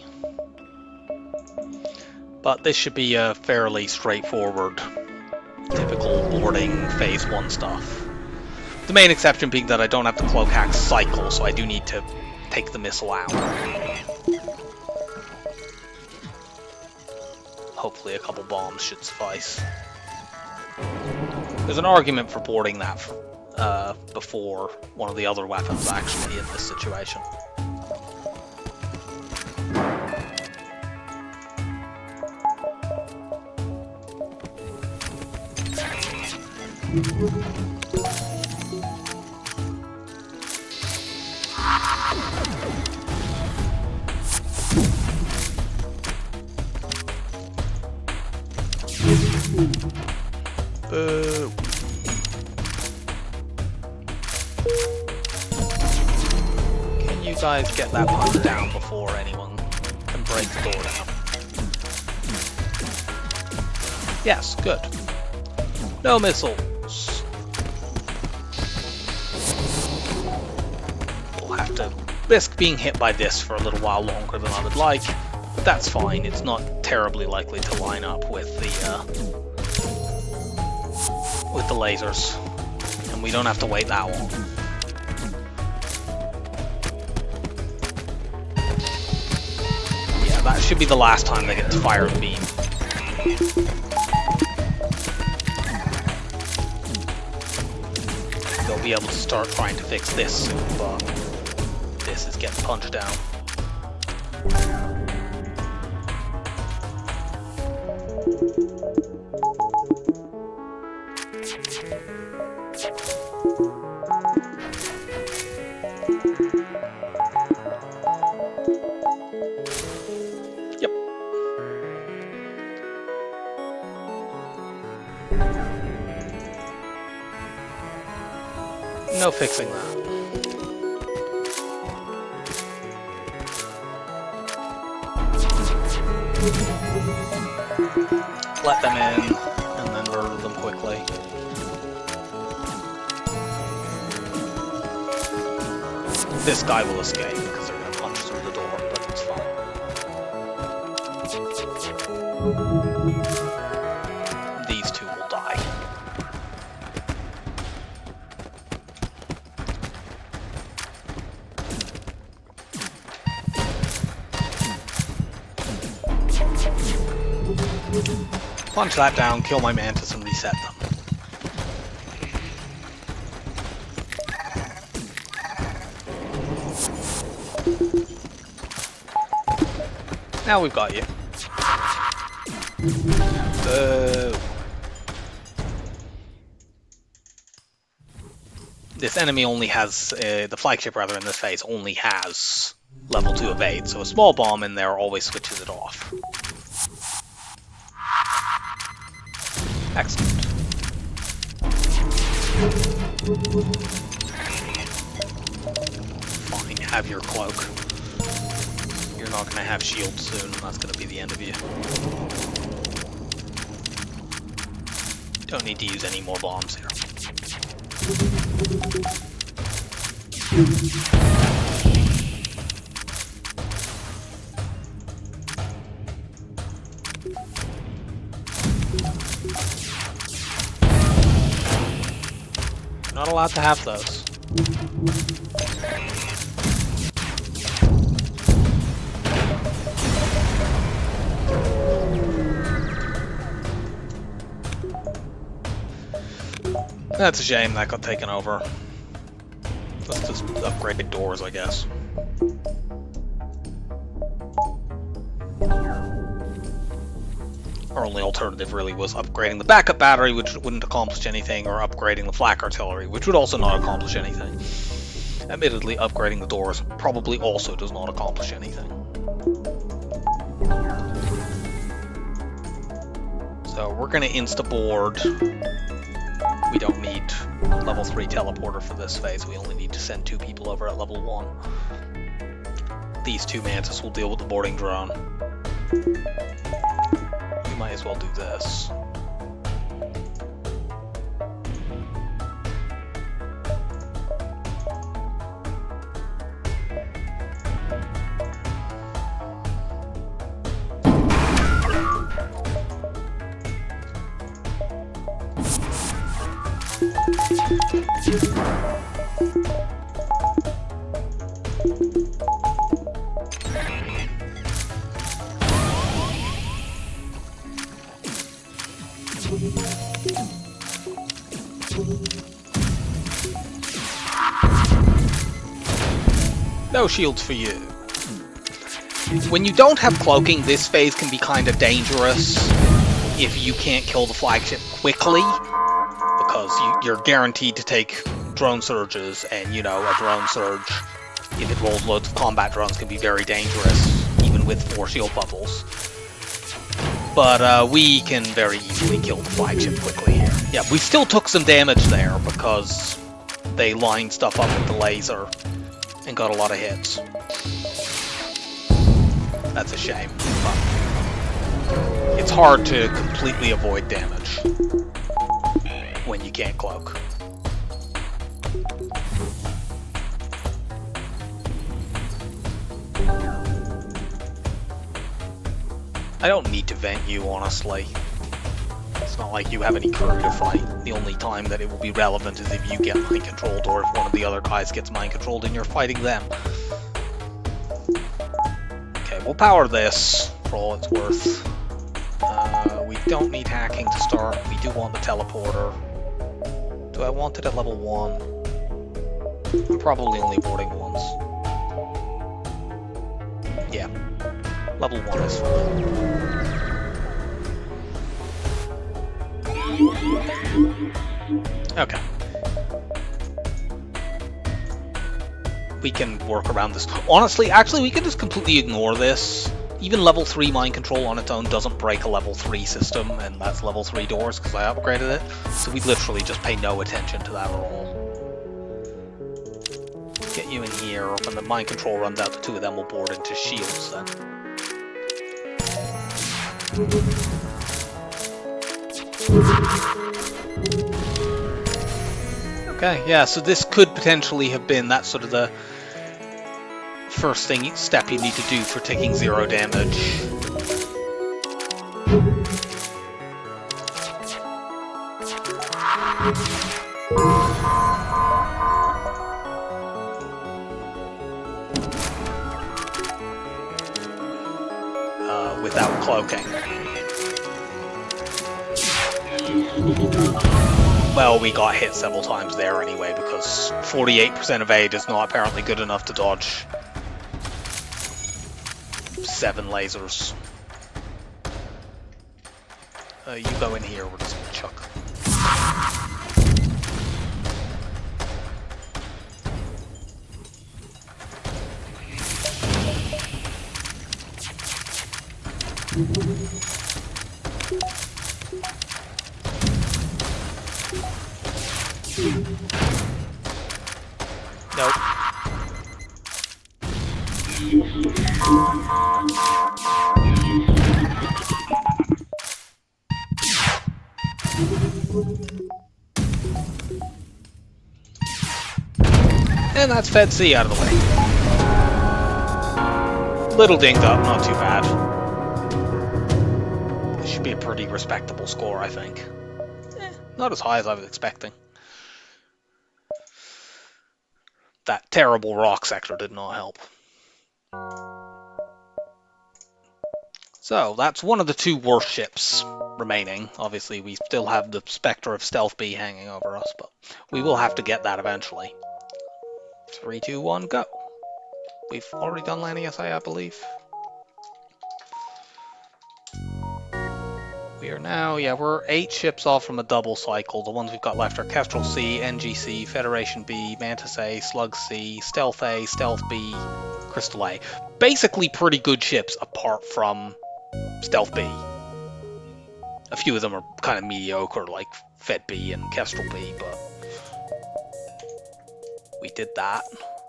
But this should be a fairly straightforward, typical boarding phase 1 stuff. The main exception being that I don't have the cloak hack cycle, so I do need to take the missile out. Hopefully a couple bombs should suffice. There's an argument for boarding that before one of the other weapons actually in this situation. Boo. Can you guys get that punch down before anyone can break the door down? Yes, good. No missiles. We'll have to risk being hit by this for a little while longer than I would like, but that's fine. It's not terribly likely to line up with the lasers, and we don't have to wait that long. Yeah, that should be the last time they get to fire the beam. They'll be able to start trying to fix this soon, but this is getting punched down. No fixing that. Let them in, and then murder them quickly. This guy will escape because they're going to punch through the door, but it's fine. These two will die. Punch that down, kill my mantis, and reset them. Now we've got you. This enemy only has, the flagship rather in this phase, only has level 2 evade, so a small bomb in there always switches it off. Excellent. Fine, have your cloak. You're not going to have shield soon, and that's going to be the end of you. Don't need to use any more bombs here. You're not allowed to have those. That's a shame that got taken over. Let's just upgrade the doors, I guess. Our only alternative really was upgrading the backup battery, which wouldn't accomplish anything, or upgrading the flak artillery, which would also not accomplish anything. Admittedly, upgrading the doors probably also does not accomplish anything. So we're going to insta-board. We don't need level 3 teleporter for this phase. We only need to send 2 people over at level 1. These 2 Mantis will deal with the boarding drone. We might as well do this. No shields for you. When you don't have cloaking, this phase can be kind of dangerous if you can't kill the flagship quickly, because you're guaranteed to take drone surges, and you know, a drone surge, if it rolls loads of combat drones, can be very dangerous, even with 4 shield bubbles. But we can very easily kill the flagship quickly here. Yeah, we still took some damage there because they lined stuff up with the laser and got a lot of hits. That's a shame, but it's hard to completely avoid damage when you can't cloak. I don't need to vent you, honestly. It's not like you have any crew to fight. The only time that it will be relevant is if you get mind controlled, or if one of the other guys gets mind controlled and you're fighting them. Okay, we'll power this for all it's worth. We don't need hacking to start. We do want the teleporter. Do I want it at level 1? I'm probably only boarding once. Yeah. Level 1 is fine. Okay. We can work around this. Honestly, actually, we can just completely ignore this. Even level 3 mind control on its own doesn't break a level 3 system, and that's level 3 doors because I upgraded it. So we literally just pay no attention to that at all. Get you in here. When the mind control runs out, the 2 of them will board into shields then. Okay, yeah, so this could potentially have been that sort of the first step you need to do for taking 0 damage. Without cloaking. Well, we got hit several times there anyway, because 48% evade is not apparently good enough to dodge 7 lasers. You go in here, we're just gonna chuck. Nope. And that's Fed C out of the way. Little dinged up, not too bad. The should be a pretty respectable score, I think. Not as high as I was expecting. That terrible rock sector did not help. So, that's one of the 2 worst ships remaining. Obviously, we still have the specter of Stealth B hanging over us, but we will have to get that eventually. 3, 2, 1, go. We've already done landing SA, I believe. We are now, we're 8 ships off from a double cycle. The ones we've got left are Kestrel C, NGC, Federation B, Mantis A, Slug C, Stealth A, Stealth B, Crystal A. Basically pretty good ships apart from Stealth B. A few of them are kind of mediocre, like Fed B and Kestrel B, but we did that.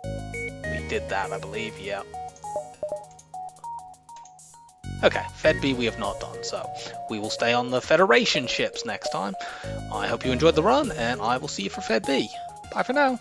We did that, I believe, yeah. Okay, Fed B we have not done, so we will stay on the Federation ships next time. I hope you enjoyed the run, and I will see you for Fed B. Bye for now.